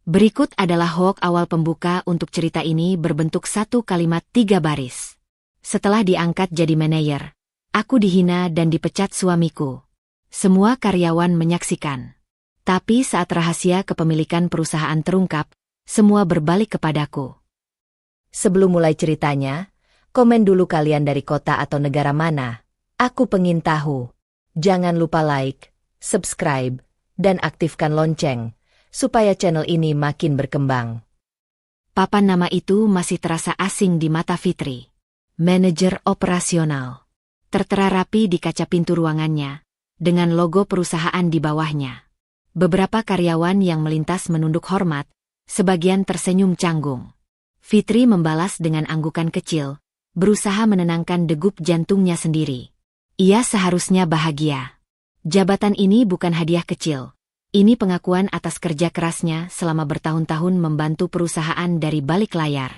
Berikut adalah hoax awal pembuka untuk cerita ini berbentuk satu kalimat 3 baris. Setelah diangkat jadi manajer, aku dihina dan dipecat suamiku. Semua karyawan menyaksikan. Tapi saat rahasia kepemilikan perusahaan terungkap, semua berbalik kepadaku. Sebelum mulai ceritanya, komen dulu kalian dari kota atau negara mana. Aku pengen tahu. Jangan lupa like, subscribe, dan aktifkan lonceng, supaya channel ini makin berkembang. Papan nama itu masih terasa asing di mata Fitri. Manajer operasional. Tertera rapi di kaca pintu ruangannya, dengan logo perusahaan di bawahnya. Beberapa karyawan yang melintas menunduk hormat, sebagian tersenyum canggung. Fitri membalas dengan anggukan kecil, berusaha menenangkan degup jantungnya sendiri. Ia seharusnya bahagia. Jabatan ini bukan hadiah kecil. Ini pengakuan atas kerja kerasnya selama bertahun-tahun membantu perusahaan dari balik layar.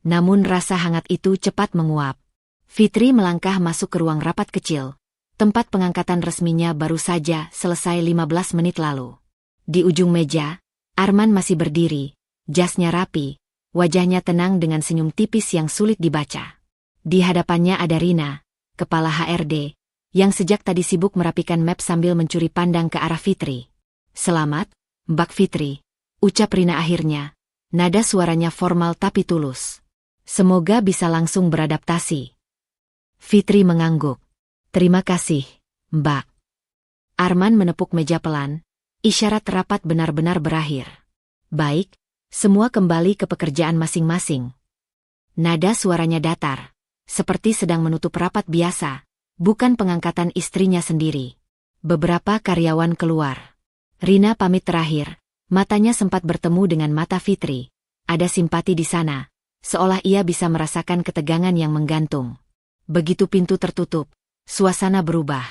Namun rasa hangat itu cepat menguap. Fitri melangkah masuk ke ruang rapat kecil. Tempat pengangkatan resminya baru saja selesai 15 menit lalu. Di ujung meja, Arman masih berdiri, jasnya rapi, wajahnya tenang dengan senyum tipis yang sulit dibaca. Di hadapannya ada Rina, kepala HRD, yang sejak tadi sibuk merapikan map sambil mencuri pandang ke arah Fitri. "Selamat, Mbak Fitri," ucap Rina akhirnya. Nada suaranya formal tapi tulus. "Semoga bisa langsung beradaptasi." Fitri mengangguk. "Terima kasih, Mbak." Arman menepuk meja pelan, isyarat rapat benar-benar berakhir. "Baik, semua kembali ke pekerjaan masing-masing." Nada suaranya datar, seperti sedang menutup rapat biasa, bukan pengangkatan istrinya sendiri. Beberapa karyawan keluar. Rina pamit terakhir, matanya sempat bertemu dengan mata Fitri. Ada simpati di sana, seolah ia bisa merasakan ketegangan yang menggantung. Begitu pintu tertutup, suasana berubah.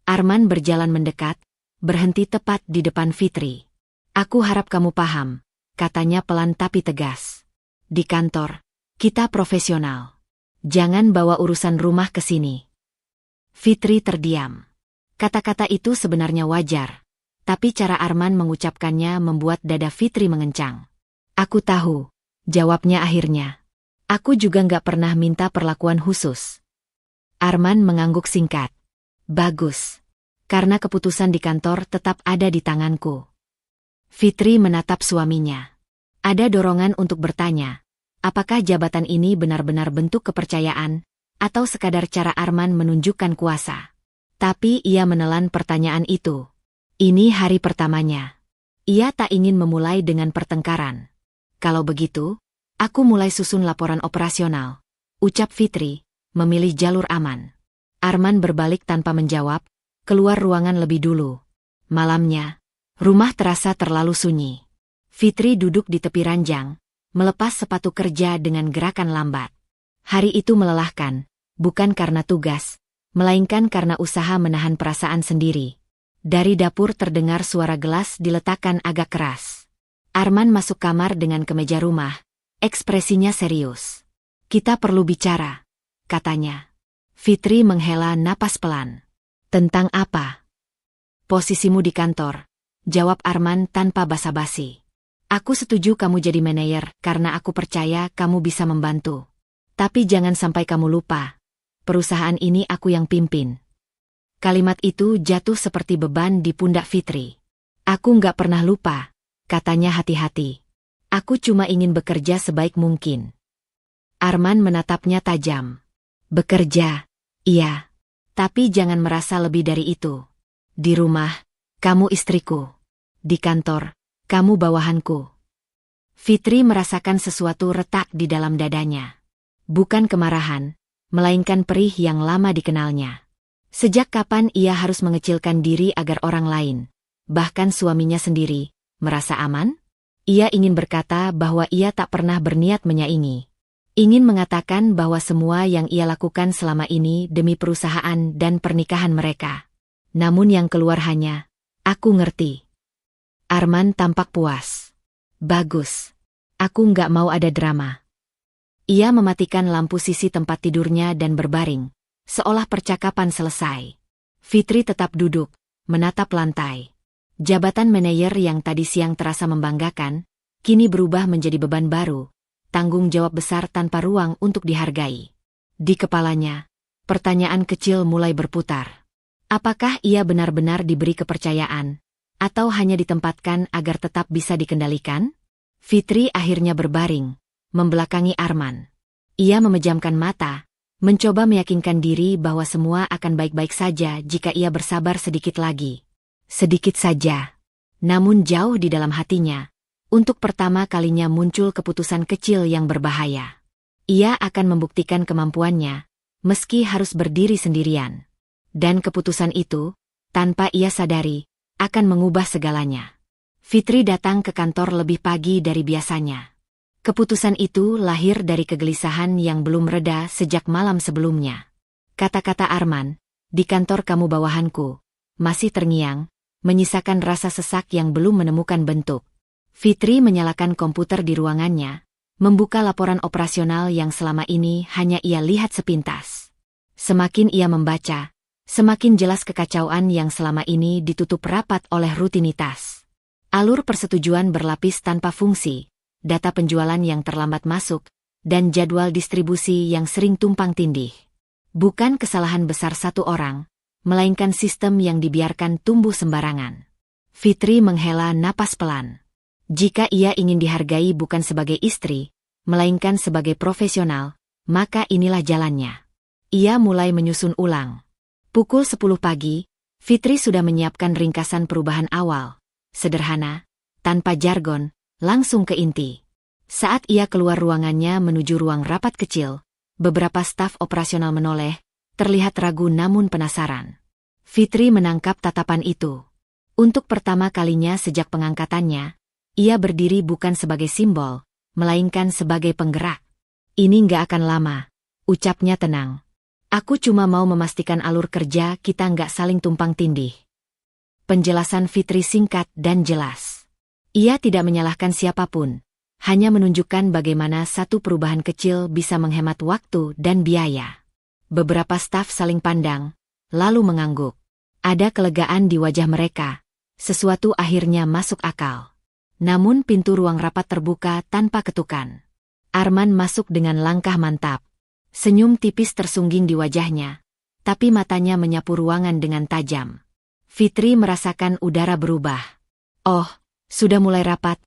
Arman berjalan mendekat, berhenti tepat di depan Fitri. "Aku harap kamu paham," katanya pelan tapi tegas. "Di kantor, kita profesional. Jangan bawa urusan rumah ke sini." Fitri terdiam. Kata-kata itu sebenarnya wajar. Tapi cara Arman mengucapkannya membuat dada Fitri mengencang. "Aku tahu," jawabnya akhirnya. "Aku juga nggak pernah minta perlakuan khusus." Arman mengangguk singkat. "Bagus. Karena keputusan di kantor tetap ada di tanganku." Fitri menatap suaminya. Ada dorongan untuk bertanya, apakah jabatan ini benar-benar bentuk kepercayaan, atau sekadar cara Arman menunjukkan kuasa. Tapi ia menelan pertanyaan itu. Ini hari pertamanya. Ia tak ingin memulai dengan pertengkaran. "Kalau begitu, aku mulai susun laporan operasional," ucap Fitri, memilih jalur aman. Arman berbalik tanpa menjawab, keluar ruangan lebih dulu. Malamnya, rumah terasa terlalu sunyi. Fitri duduk di tepi ranjang, melepas sepatu kerja dengan gerakan lambat. Hari itu melelahkan, bukan karena tugas, melainkan karena usaha menahan perasaan sendiri. Dari dapur terdengar suara gelas diletakkan agak keras. Arman masuk kamar dengan kemeja rumah, ekspresinya serius. "Kita perlu bicara," katanya. Fitri menghela napas pelan. "Tentang apa?" "Posisimu di kantor," jawab Arman tanpa basa-basi. "Aku setuju kamu jadi manajer karena aku percaya kamu bisa membantu. Tapi jangan sampai kamu lupa, perusahaan ini aku yang pimpin." Kalimat itu jatuh seperti beban di pundak Fitri. "Aku nggak pernah lupa," katanya hati-hati. "Aku cuma ingin bekerja sebaik mungkin." Arman menatapnya tajam. "Bekerja, iya. Tapi jangan merasa lebih dari itu. Di rumah, kamu istriku. Di kantor, kamu bawahanku." Fitri merasakan sesuatu retak di dalam dadanya. Bukan kemarahan, melainkan perih yang lama dikenalnya. Sejak kapan ia harus mengecilkan diri agar orang lain, bahkan suaminya sendiri, merasa aman? Ia ingin berkata bahwa ia tak pernah berniat menyaingi. Ingin mengatakan bahwa semua yang ia lakukan selama ini demi perusahaan dan pernikahan mereka. Namun yang keluar hanya, "Aku ngerti." Arman tampak puas. "Bagus. Aku nggak mau ada drama." Ia mematikan lampu sisi tempat tidurnya dan berbaring, seolah percakapan selesai. Fitri tetap duduk, menatap lantai. Jabatan manajer yang tadi siang terasa membanggakan, kini berubah menjadi beban baru, tanggung jawab besar tanpa ruang untuk dihargai. Di kepalanya, pertanyaan kecil mulai berputar. Apakah ia benar-benar diberi kepercayaan, atau hanya ditempatkan agar tetap bisa dikendalikan? Fitri akhirnya berbaring, membelakangi Arman. Ia memejamkan mata, mencoba meyakinkan diri bahwa semua akan baik-baik saja jika ia bersabar sedikit lagi. Sedikit saja. Namun jauh di dalam hatinya, untuk pertama kalinya muncul keputusan kecil yang berbahaya. Ia akan membuktikan kemampuannya, meski harus berdiri sendirian. Dan keputusan itu, tanpa ia sadari, akan mengubah segalanya. Fitri datang ke kantor lebih pagi dari biasanya. Keputusan itu lahir dari kegelisahan yang belum reda sejak malam sebelumnya. Kata-kata Arman, "Di kantor kamu bawahanku," masih terngiang, menyisakan rasa sesak yang belum menemukan bentuk. Fitri menyalakan komputer di ruangannya, membuka laporan operasional yang selama ini hanya ia lihat sepintas. Semakin ia membaca, semakin jelas kekacauan yang selama ini ditutup rapat oleh rutinitas. Alur persetujuan berlapis tanpa fungsi, data penjualan yang terlambat masuk, dan jadwal distribusi yang sering tumpang tindih. Bukan kesalahan besar satu orang, melainkan sistem yang dibiarkan tumbuh sembarangan. Fitri menghela napas pelan. Jika ia ingin dihargai bukan sebagai istri, melainkan sebagai profesional, maka inilah jalannya. Ia mulai menyusun ulang. Pukul 10 pagi, Fitri sudah menyiapkan ringkasan perubahan awal. Sederhana, tanpa jargon, langsung ke inti. Saat ia keluar ruangannya menuju ruang rapat kecil, beberapa staf operasional menoleh, terlihat ragu namun penasaran. Fitri menangkap tatapan itu. Untuk pertama kalinya sejak pengangkatannya, ia berdiri bukan sebagai simbol, melainkan sebagai penggerak. "Ini nggak akan lama," ucapnya tenang. "Aku cuma mau memastikan alur kerja kita nggak saling tumpang tindih." Penjelasan Fitri singkat dan jelas. Ia tidak menyalahkan siapapun, hanya menunjukkan bagaimana satu perubahan kecil bisa menghemat waktu dan biaya. Beberapa staf saling pandang, lalu mengangguk. Ada kelegaan di wajah mereka, sesuatu akhirnya masuk akal. Namun pintu ruang rapat terbuka tanpa ketukan. Arman masuk dengan langkah mantap. Senyum tipis tersungging di wajahnya, tapi matanya menyapu ruangan dengan tajam. Fitri merasakan udara berubah. "Oh, sudah mulai rapat?"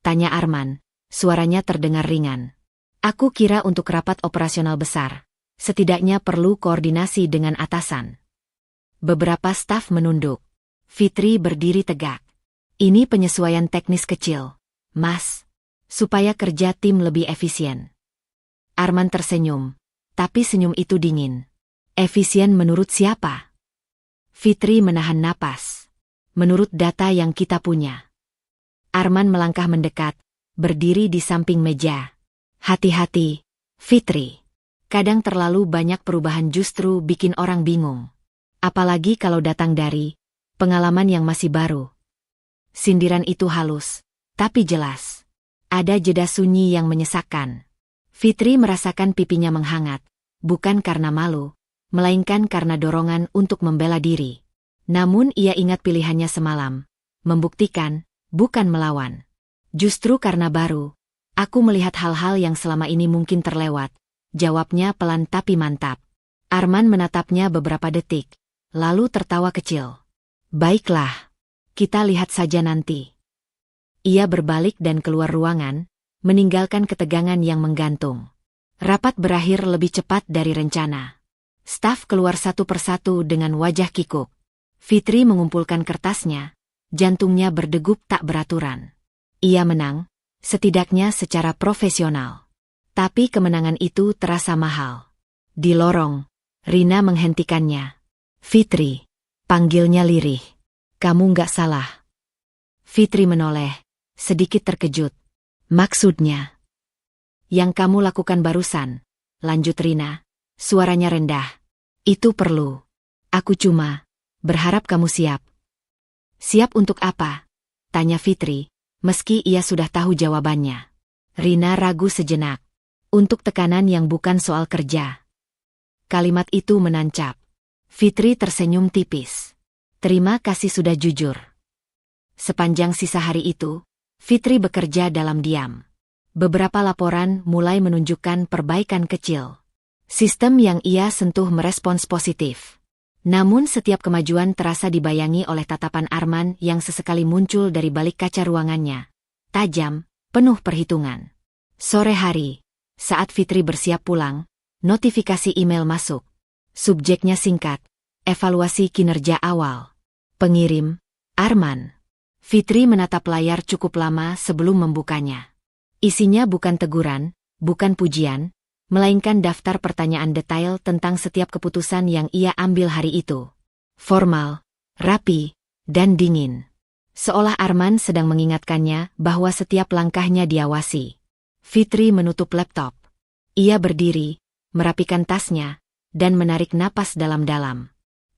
tanya Arman, suaranya terdengar ringan. "Aku kira untuk rapat operasional besar, setidaknya perlu koordinasi dengan atasan." Beberapa staf menunduk. Fitri berdiri tegak. "Ini penyesuaian teknis kecil, Mas, supaya kerja tim lebih efisien." Arman tersenyum, tapi senyum itu dingin. "Efisien menurut siapa?" Fitri menahan napas. "Menurut data yang kita punya." Arman melangkah mendekat, berdiri di samping meja. "Hati-hati, Fitri. Kadang terlalu banyak perubahan justru bikin orang bingung. Apalagi kalau datang dari pengalaman yang masih baru." Sindiran itu halus, tapi jelas. Ada jeda sunyi yang menyesakkan. Fitri merasakan pipinya menghangat, bukan karena malu, melainkan karena dorongan untuk membela diri. Namun ia ingat pilihannya semalam, membuktikan, bukan melawan. "Justru karena baru, aku melihat hal-hal yang selama ini mungkin terlewat," jawabnya pelan tapi mantap. Arman menatapnya beberapa detik, lalu tertawa kecil. "Baiklah, kita lihat saja nanti." Ia berbalik dan keluar ruangan, meninggalkan ketegangan yang menggantung. Rapat berakhir lebih cepat dari rencana. Staf keluar satu persatu dengan wajah kikuk. Fitri mengumpulkan kertasnya, jantungnya berdegup tak beraturan. Ia menang, setidaknya secara profesional. Tapi kemenangan itu terasa mahal. Di lorong, Rina menghentikannya. "Fitri," panggilnya lirih. "Kamu nggak salah." Fitri menoleh, sedikit terkejut. "Maksudnya?" "Yang kamu lakukan barusan," lanjut Rina, suaranya rendah. "Itu perlu. Aku cuma berharap kamu siap." "Siap untuk apa?" tanya Fitri, meski ia sudah tahu jawabannya. Rina ragu sejenak. "Untuk tekanan yang bukan soal kerja." Kalimat itu menancap. Fitri tersenyum tipis. "Terima kasih sudah jujur." Sepanjang sisa hari itu, Fitri bekerja dalam diam. Beberapa laporan mulai menunjukkan perbaikan kecil. Sistem yang ia sentuh merespons positif. Namun setiap kemajuan terasa dibayangi oleh tatapan Arman yang sesekali muncul dari balik kaca ruangannya. Tajam, penuh perhitungan. Sore hari, saat Fitri bersiap pulang, notifikasi email masuk. Subjeknya singkat, evaluasi kinerja awal. Pengirim, Arman. Fitri menatap layar cukup lama sebelum membukanya. Isinya bukan teguran, bukan pujian, melainkan daftar pertanyaan detail tentang setiap keputusan yang ia ambil hari itu. Formal, rapi, dan dingin. Seolah Arman sedang mengingatkannya bahwa setiap langkahnya diawasi. Fitri menutup laptop. Ia berdiri, merapikan tasnya, dan menarik napas dalam-dalam.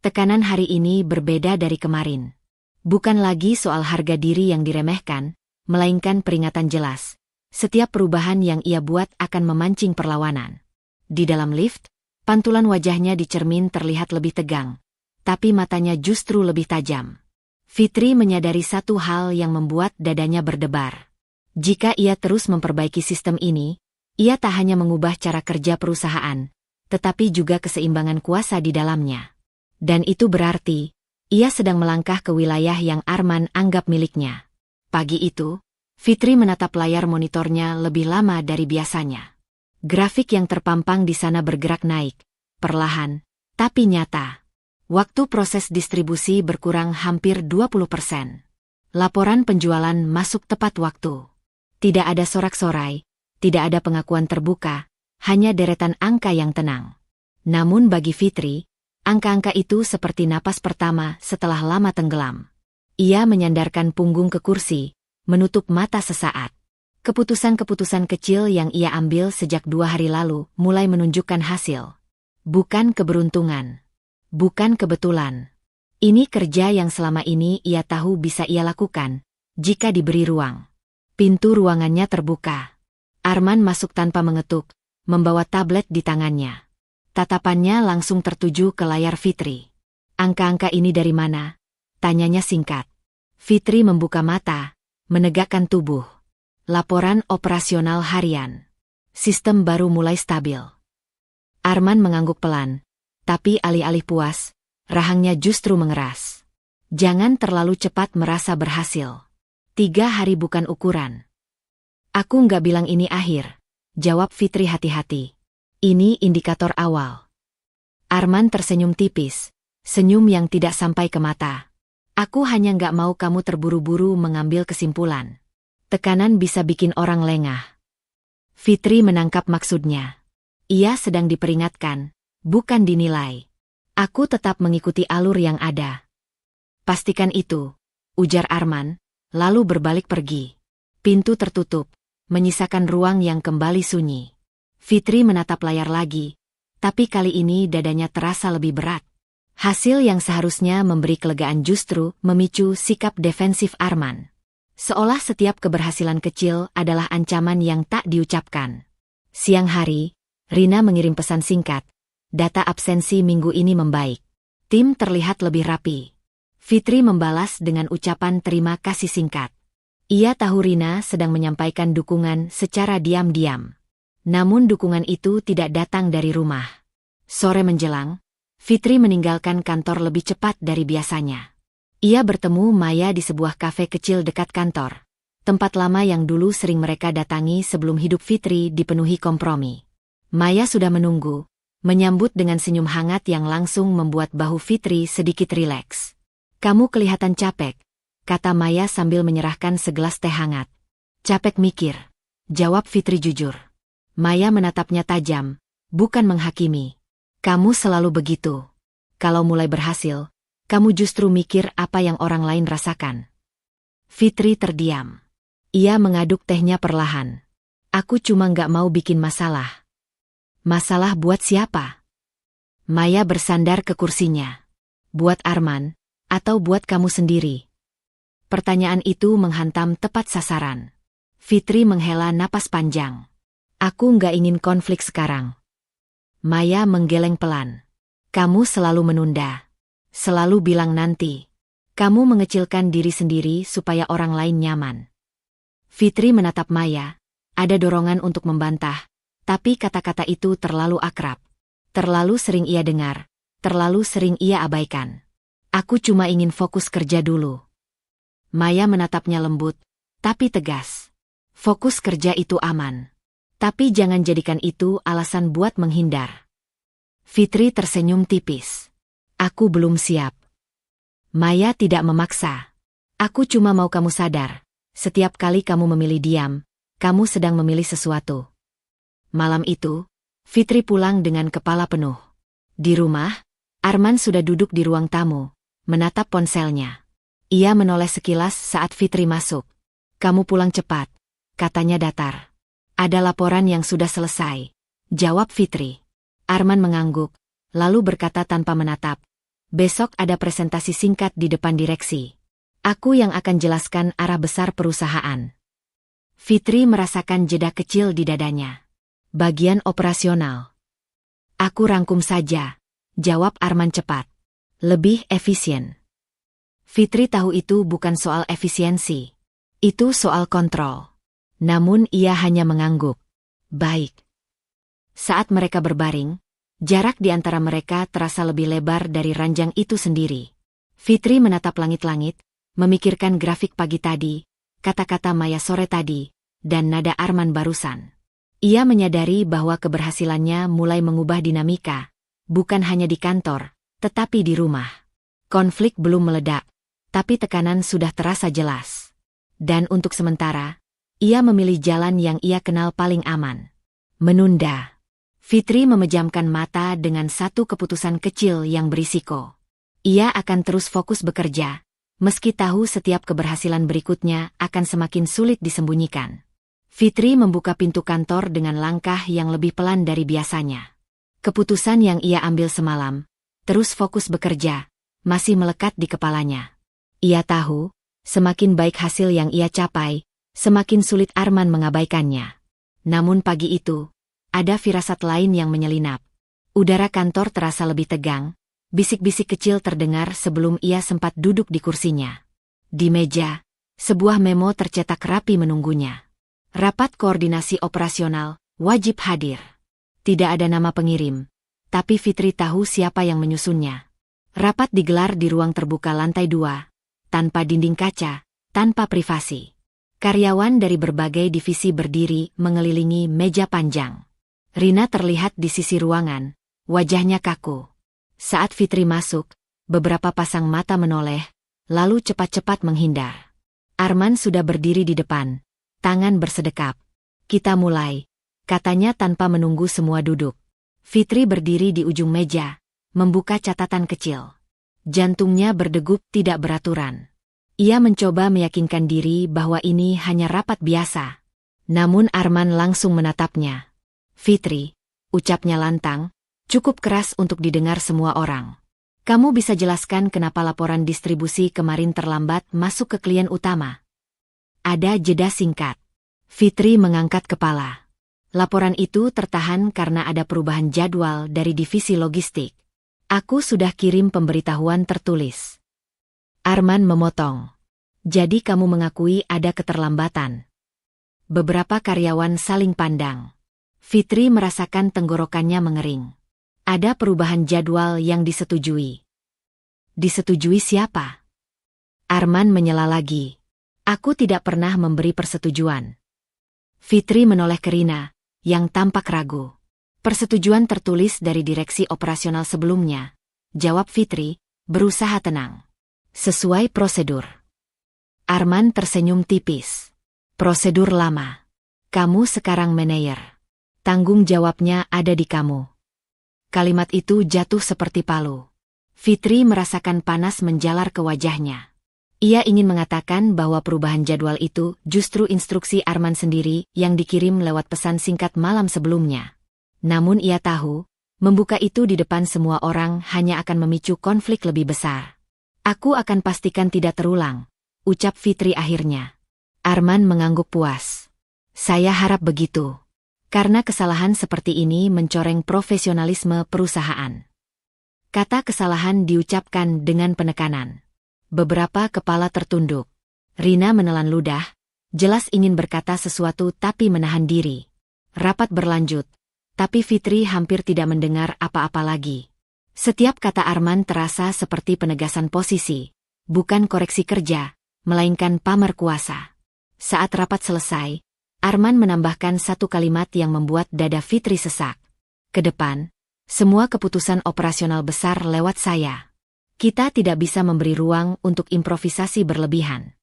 Tekanan hari ini berbeda dari kemarin. Bukan lagi soal harga diri yang diremehkan, melainkan peringatan jelas. Setiap perubahan yang ia buat akan memancing perlawanan. Di dalam lift, pantulan wajahnya di cermin terlihat lebih tegang, tapi matanya justru lebih tajam. Fitri menyadari satu hal yang membuat dadanya berdebar. Jika ia terus memperbaiki sistem ini, ia tak hanya mengubah cara kerja perusahaan, tetapi juga keseimbangan kuasa di dalamnya. Dan itu berarti, ia sedang melangkah ke wilayah yang Arman anggap miliknya. Pagi itu, Fitri menatap layar monitornya lebih lama dari biasanya. Grafik yang terpampang di sana bergerak naik, perlahan, tapi nyata. Waktu proses distribusi berkurang hampir 20%. Laporan penjualan masuk tepat waktu. Tidak ada sorak-sorai, tidak ada pengakuan terbuka, hanya deretan angka yang tenang. Namun bagi Fitri, angka-angka itu seperti napas pertama setelah lama tenggelam. Ia menyandarkan punggung ke kursi, menutup mata sesaat. Keputusan-keputusan kecil yang ia ambil sejak 2 hari lalu mulai menunjukkan hasil. Bukan keberuntungan. Bukan kebetulan. Ini kerja yang selama ini ia tahu bisa ia lakukan, jika diberi ruang. Pintu ruangannya terbuka. Arman masuk tanpa mengetuk, membawa tablet di tangannya. Tatapannya langsung tertuju ke layar Fitri. Angka-angka ini dari mana? Tanyanya singkat. Fitri membuka mata, menegakkan tubuh. Laporan operasional harian. Sistem baru mulai stabil. Arman mengangguk pelan, tapi alih-alih puas, rahangnya justru mengeras. Jangan terlalu cepat merasa berhasil. 3 hari bukan ukuran. Aku nggak bilang ini akhir, jawab Fitri hati-hati. Ini indikator awal. Arman tersenyum tipis, senyum yang tidak sampai ke mata. Aku hanya nggak mau kamu terburu-buru mengambil kesimpulan. Tekanan bisa bikin orang lengah. Fitri menangkap maksudnya. Ia sedang diperingatkan, bukan dinilai. Aku tetap mengikuti alur yang ada. Pastikan itu, ujar Arman, lalu berbalik pergi. Pintu tertutup, menyisakan ruang yang kembali sunyi. Fitri menatap layar lagi, tapi kali ini dadanya terasa lebih berat. Hasil yang seharusnya memberi kelegaan justru memicu sikap defensif Arman. Seolah setiap keberhasilan kecil adalah ancaman yang tak diucapkan. Siang hari, Rina mengirim pesan singkat. Data absensi minggu ini membaik. Tim terlihat lebih rapi. Fitri membalas dengan ucapan terima kasih singkat. Ia tahu Rina sedang menyampaikan dukungan secara diam-diam. Namun dukungan itu tidak datang dari rumah. Sore menjelang, Fitri meninggalkan kantor lebih cepat dari biasanya. Ia bertemu Maya di sebuah kafe kecil dekat kantor. Tempat lama yang dulu sering mereka datangi sebelum hidup Fitri dipenuhi kompromi. Maya sudah menunggu, menyambut dengan senyum hangat yang langsung membuat bahu Fitri sedikit rileks. Kamu kelihatan capek, kata Maya sambil menyerahkan segelas teh hangat. Capek mikir, jawab Fitri jujur. Maya menatapnya tajam, bukan menghakimi. Kamu selalu begitu. Kalau mulai berhasil, kamu justru mikir apa yang orang lain rasakan. Fitri terdiam. Ia mengaduk tehnya perlahan. Aku cuma nggak mau bikin masalah. Masalah buat siapa? Maya bersandar ke kursinya. Buat Arman, atau buat kamu sendiri? Pertanyaan itu menghantam tepat sasaran. Fitri menghela napas panjang. Aku nggak ingin konflik sekarang. Maya menggeleng pelan. Kamu selalu menunda. Selalu bilang nanti. Kamu mengecilkan diri sendiri supaya orang lain nyaman. Fitri menatap Maya, ada dorongan untuk membantah, tapi kata-kata itu terlalu akrab. Terlalu sering ia dengar, terlalu sering ia abaikan. Aku cuma ingin fokus kerja dulu. Maya menatapnya lembut, tapi tegas. Fokus kerja itu aman. Tapi jangan jadikan itu alasan buat menghindar. Fitri tersenyum tipis. Aku belum siap. Maya tidak memaksa. Aku cuma mau kamu sadar. Setiap kali kamu memilih diam, kamu sedang memilih sesuatu. Malam itu, Fitri pulang dengan kepala penuh. Di rumah, Arman sudah duduk di ruang tamu, menatap ponselnya. Ia menoleh sekilas saat Fitri masuk. Kamu pulang cepat, katanya datar. Ada laporan yang sudah selesai, jawab Fitri. Arman mengangguk, lalu berkata tanpa menatap. Besok ada presentasi singkat di depan direksi. Aku yang akan jelaskan arah besar perusahaan. Fitri merasakan jeda kecil di dadanya. Bagian operasional. Aku rangkum saja, jawab Arman cepat. Lebih efisien. Fitri tahu itu bukan soal efisiensi. Itu soal kontrol. Namun ia hanya mengangguk. Baik. Saat mereka berbaring, jarak di antara mereka terasa lebih lebar dari ranjang itu sendiri. Fitri menatap langit-langit, memikirkan grafik pagi tadi, kata-kata Maya sore tadi, dan nada Arman barusan. Ia menyadari bahwa keberhasilannya mulai mengubah dinamika, bukan hanya di kantor, tetapi di rumah. Konflik belum meledak, tapi tekanan sudah terasa jelas. Dan untuk sementara, ia memilih jalan yang ia kenal paling aman. Menunda. Fitri memejamkan mata dengan satu keputusan kecil yang berisiko. Ia akan terus fokus bekerja, meski tahu setiap keberhasilan berikutnya akan semakin sulit disembunyikan. Fitri membuka pintu kantor dengan langkah yang lebih pelan dari biasanya. Keputusan yang ia ambil semalam, terus fokus bekerja, masih melekat di kepalanya. Ia tahu, semakin baik hasil yang ia capai, semakin sulit Arman mengabaikannya. Namun pagi itu, ada firasat lain yang menyelinap. Udara kantor terasa lebih tegang, bisik-bisik kecil terdengar sebelum ia sempat duduk di kursinya. Di meja, sebuah memo tercetak rapi menunggunya. Rapat koordinasi operasional, wajib hadir. Tidak ada nama pengirim, tapi Fitri tahu siapa yang menyusunnya. Rapat digelar di ruang terbuka lantai 2, tanpa dinding kaca, tanpa privasi. Karyawan dari berbagai divisi berdiri mengelilingi meja panjang. Rina terlihat di sisi ruangan, wajahnya kaku. Saat Fitri masuk, beberapa pasang mata menoleh, lalu cepat-cepat menghindar. Arman sudah berdiri di depan, tangan bersedekap. Kita mulai, katanya tanpa menunggu semua duduk. Fitri berdiri di ujung meja, membuka catatan kecil. Jantungnya berdegup tidak beraturan. Ia mencoba meyakinkan diri bahwa ini hanya rapat biasa. Namun Arman langsung menatapnya. Fitri, ucapnya lantang, cukup keras untuk didengar semua orang. Kamu bisa jelaskan kenapa laporan distribusi kemarin terlambat masuk ke klien utama? Ada jeda singkat. Fitri mengangkat kepala. Laporan itu tertahan karena ada perubahan jadwal dari divisi logistik. Aku sudah kirim pemberitahuan tertulis. Arman memotong. Jadi kamu mengakui ada keterlambatan. Beberapa karyawan saling pandang. Fitri merasakan tenggorokannya mengering. Ada perubahan jadwal yang disetujui. Disetujui siapa? Arman menyela lagi. Aku tidak pernah memberi persetujuan. Fitri menoleh ke Rina, yang tampak ragu. Persetujuan tertulis dari direksi operasional sebelumnya. Jawab Fitri, berusaha tenang. Sesuai prosedur. Arman tersenyum tipis. Prosedur lama. Kamu sekarang manajer. Tanggung jawabnya ada di kamu. Kalimat itu jatuh seperti palu. Fitri merasakan panas menjalar ke wajahnya. Ia ingin mengatakan bahwa perubahan jadwal itu justru instruksi Arman sendiri yang dikirim lewat pesan singkat malam sebelumnya. Namun ia tahu, membuka itu di depan semua orang hanya akan memicu konflik lebih besar. Aku akan pastikan tidak terulang, ucap Fitri akhirnya. Arman mengangguk puas. Saya harap begitu. Karena kesalahan seperti ini mencoreng profesionalisme perusahaan. Kata kesalahan diucapkan dengan penekanan. Beberapa kepala tertunduk. Rina menelan ludah, Jelas ingin berkata sesuatu tapi menahan diri. Rapat berlanjut, tapi Fitri hampir tidak mendengar apa-apa lagi. Setiap kata Arman terasa seperti penegasan posisi, bukan koreksi kerja, melainkan pamer kuasa. Saat rapat selesai, Arman menambahkan satu kalimat yang membuat dada Fitri sesak. Ke depan, semua keputusan operasional besar lewat saya. Kita tidak bisa memberi ruang untuk improvisasi berlebihan.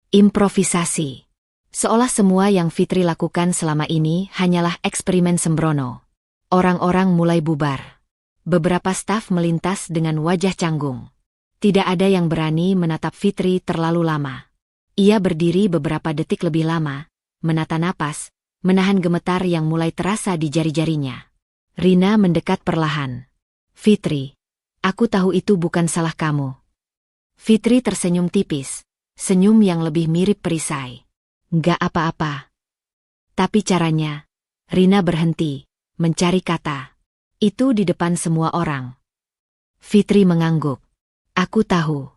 Improvisasi. Seolah semua yang Fitri lakukan selama ini hanyalah eksperimen sembrono. Orang-orang mulai bubar. Beberapa staf melintas dengan wajah canggung. Tidak ada yang berani menatap Fitri terlalu lama. Ia berdiri beberapa detik lebih lama, menata napas, menahan gemetar yang mulai terasa di jari-jarinya. Rina mendekat perlahan. Fitri, aku tahu itu bukan salah kamu. Fitri tersenyum tipis, senyum yang lebih mirip perisai. Nggak apa-apa. Tapi caranya, Rina berhenti, mencari kata. Itu di depan semua orang. Fitri mengangguk. Aku tahu.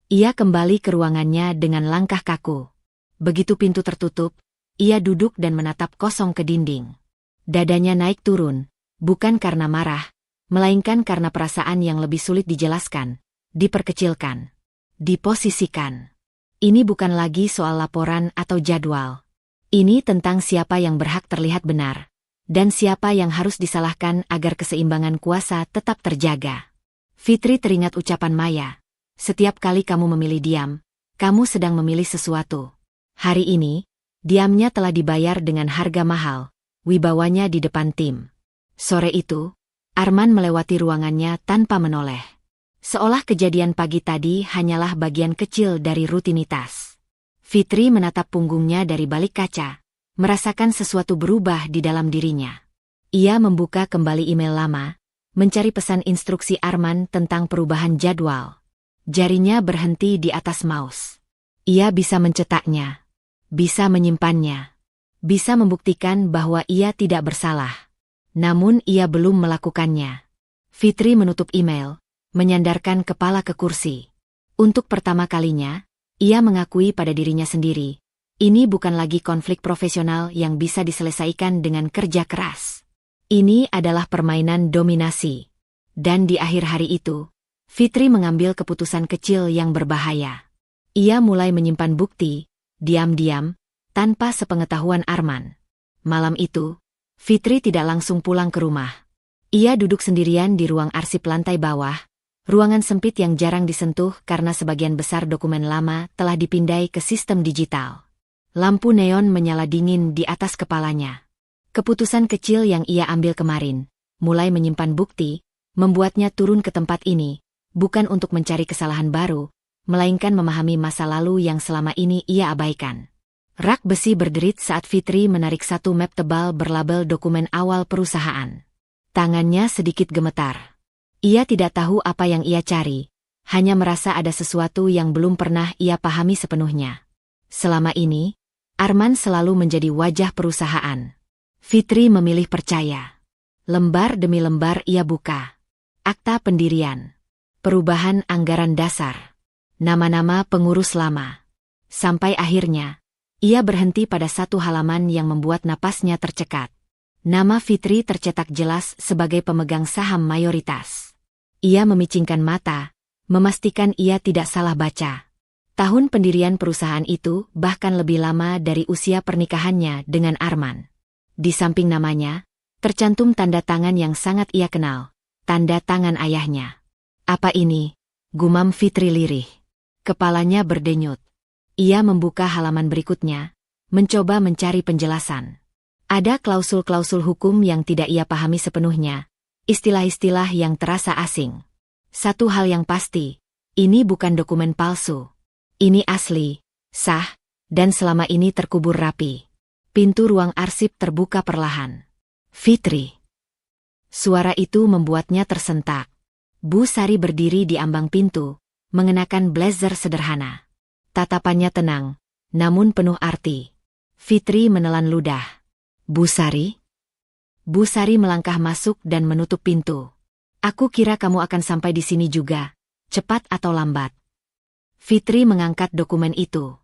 Ia kembali ke ruangannya dengan langkah kaku. Begitu pintu tertutup, ia duduk dan menatap kosong ke dinding. Dadanya naik turun, bukan karena marah, melainkan karena perasaan yang lebih sulit dijelaskan, diperkecilkan, diposisikan. Ini bukan lagi soal laporan atau jadwal. Ini tentang siapa yang berhak terlihat benar, dan siapa yang harus disalahkan agar keseimbangan kuasa tetap terjaga. Fitri teringat ucapan Maya, setiap kali kamu memilih diam, kamu sedang memilih sesuatu. Hari ini, diamnya telah dibayar dengan harga mahal, wibawanya di depan tim. Sore itu, Arman melewati ruangannya tanpa menoleh. Seolah kejadian pagi tadi hanyalah bagian kecil dari rutinitas. Fitri menatap punggungnya dari balik kaca, merasakan sesuatu berubah di dalam dirinya. Ia membuka kembali email lama, mencari pesan instruksi Arman tentang perubahan jadwal. Jarinya berhenti di atas mouse. Ia bisa mencetaknya, bisa menyimpannya, bisa membuktikan bahwa ia tidak bersalah. Namun ia belum melakukannya. Fitri menutup email, menyandarkan kepala ke kursi. Untuk pertama kalinya, ia mengakui pada dirinya sendiri, ini bukan lagi konflik profesional yang bisa diselesaikan dengan kerja keras. Ini adalah permainan dominasi. Dan di akhir hari itu, Fitri mengambil keputusan kecil yang berbahaya. Ia mulai menyimpan bukti, diam-diam, tanpa sepengetahuan Arman. Malam itu, Fitri tidak langsung pulang ke rumah. Ia duduk sendirian di ruang arsip lantai bawah, ruangan sempit yang jarang disentuh karena sebagian besar dokumen lama telah dipindai ke sistem digital. Lampu neon menyala dingin di atas kepalanya. Keputusan kecil yang ia ambil kemarin, mulai menyimpan bukti, membuatnya turun ke tempat ini, bukan untuk mencari kesalahan baru, melainkan memahami masa lalu yang selama ini ia abaikan. Rak besi berderit saat Fitri menarik satu map tebal berlabel dokumen awal perusahaan. Tangannya sedikit gemetar. Ia tidak tahu apa yang ia cari, hanya merasa ada sesuatu yang belum pernah ia pahami sepenuhnya. Selama ini, Arman selalu menjadi wajah perusahaan. Fitri memilih percaya. Lembar demi lembar ia buka. Akta pendirian. Perubahan anggaran dasar. Nama-nama pengurus lama. Sampai akhirnya, ia berhenti pada satu halaman yang membuat napasnya tercekat. Nama Fitri tercetak jelas sebagai pemegang saham mayoritas. Ia memicingkan mata, memastikan ia tidak salah baca. Tahun pendirian perusahaan itu bahkan lebih lama dari usia pernikahannya dengan Arman. Di samping namanya, tercantum tanda tangan yang sangat ia kenal, tanda tangan ayahnya. Apa ini? Gumam Fitri lirih. Kepalanya berdenyut. Ia membuka halaman berikutnya, mencoba mencari penjelasan. Ada klausul-klausul hukum yang tidak ia pahami sepenuhnya, istilah-istilah yang terasa asing. Satu hal yang pasti, ini bukan dokumen palsu. Ini asli, sah, dan selama ini terkubur rapi. Pintu ruang arsip terbuka perlahan. Fitri. Suara itu membuatnya tersentak. Bu Sari berdiri di ambang pintu, mengenakan blazer sederhana. Tatapannya tenang, namun penuh arti. Fitri menelan ludah. Bu Sari? Bu Sari melangkah masuk dan menutup pintu. Aku kira kamu akan sampai di sini juga, cepat atau lambat. Fitri mengangkat dokumen itu.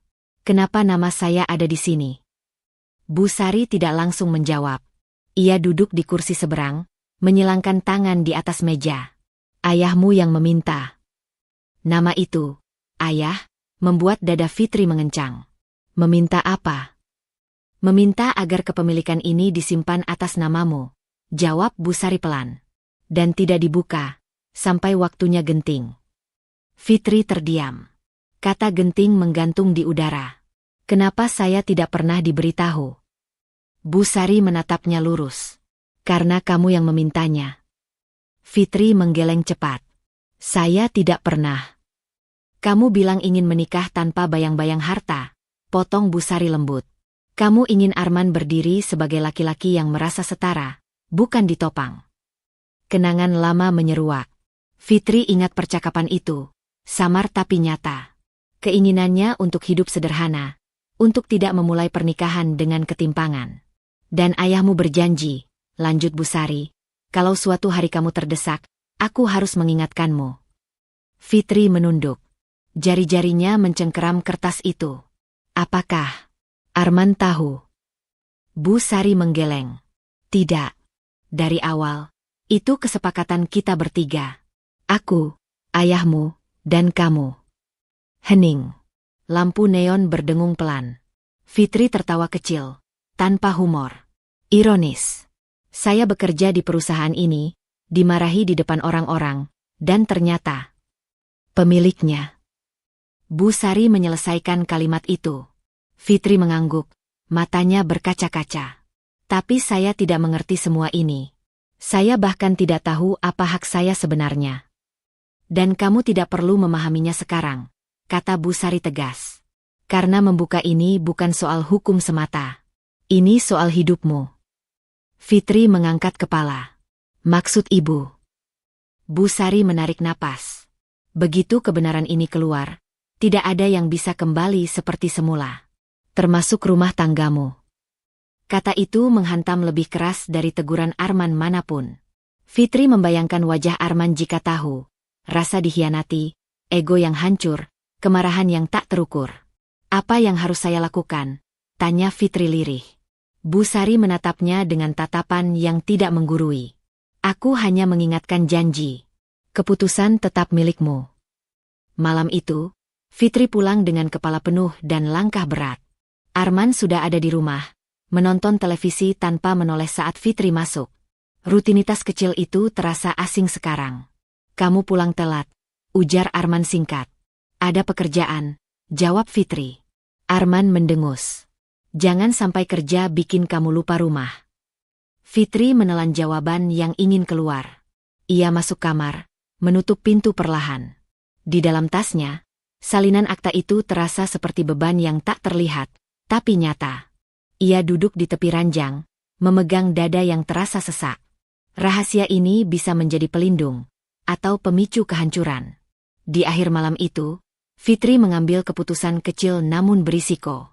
Kenapa nama saya ada di sini? Bu Sari tidak langsung menjawab. Ia duduk di kursi seberang, menyilangkan tangan di atas meja. Ayahmu yang meminta. Nama itu, ayah, membuat dada Fitri mengencang. Meminta apa? Meminta agar kepemilikan ini disimpan atas namamu, jawab Bu Sari pelan. Dan tidak dibuka, sampai waktunya genting. Fitri terdiam. Kata genting menggantung di udara. Kenapa saya tidak pernah diberitahu? Bu Sari menatapnya lurus. Karena kamu yang memintanya. Fitri menggeleng cepat. Saya tidak pernah. Kamu bilang ingin menikah tanpa bayang-bayang harta, potong Bu Sari lembut. Kamu ingin Arman berdiri sebagai laki-laki yang merasa setara, bukan ditopang. Kenangan lama menyeruak. Fitri ingat percakapan itu, samar tapi nyata. Keinginannya untuk hidup sederhana, untuk tidak memulai pernikahan dengan ketimpangan. Dan ayahmu berjanji, lanjut Bu Sari, kalau suatu hari kamu terdesak, aku harus mengingatkanmu. Fitri menunduk. Jari-jarinya mencengkeram kertas itu. Apakah Arman tahu? Bu Sari menggeleng. Tidak. Dari awal, itu kesepakatan kita bertiga. Aku, ayahmu, dan kamu. Hening. Lampu neon berdengung pelan. Fitri tertawa kecil, tanpa humor. Ironis. Saya bekerja di perusahaan ini, dimarahi di depan orang-orang, dan ternyata pemiliknya. Bu Sari menyelesaikan kalimat itu. Fitri mengangguk, matanya berkaca-kaca. Tapi saya tidak mengerti semua ini. Saya bahkan tidak tahu apa hak saya sebenarnya. Dan kamu tidak perlu memahaminya sekarang, kata Bu Sari tegas. Karena membuka ini bukan soal hukum semata. Ini soal hidupmu. Fitri mengangkat kepala. Maksud ibu? Bu Sari menarik napas. Begitu kebenaran ini keluar, tidak ada yang bisa kembali seperti semula. Termasuk rumah tanggamu. Kata itu menghantam lebih keras dari teguran Arman manapun. Fitri membayangkan wajah Arman jika tahu. Rasa dikhianati, ego yang hancur, kemarahan yang tak terukur. Apa yang harus saya lakukan? Tanya Fitri lirih. Bu Sari menatapnya dengan tatapan yang tidak menggurui. Aku hanya mengingatkan janji. Keputusan tetap milikmu. Malam itu, Fitri pulang dengan kepala penuh dan langkah berat. Arman sudah ada di rumah, menonton televisi tanpa menoleh saat Fitri masuk. Rutinitas kecil itu terasa asing sekarang. Kamu pulang telat, ujar Arman singkat. Ada pekerjaan, jawab Fitri. Arman mendengus. Jangan sampai kerja bikin kamu lupa rumah. Fitri menelan jawaban yang ingin keluar. Ia masuk kamar, menutup pintu perlahan. Di dalam tasnya, salinan akta itu terasa seperti beban yang tak terlihat, tapi nyata. Ia duduk di tepi ranjang, memegang dada yang terasa sesak. Rahasia ini bisa menjadi pelindung, atau pemicu kehancuran. Di akhir malam itu, Fitri mengambil keputusan kecil namun berisiko.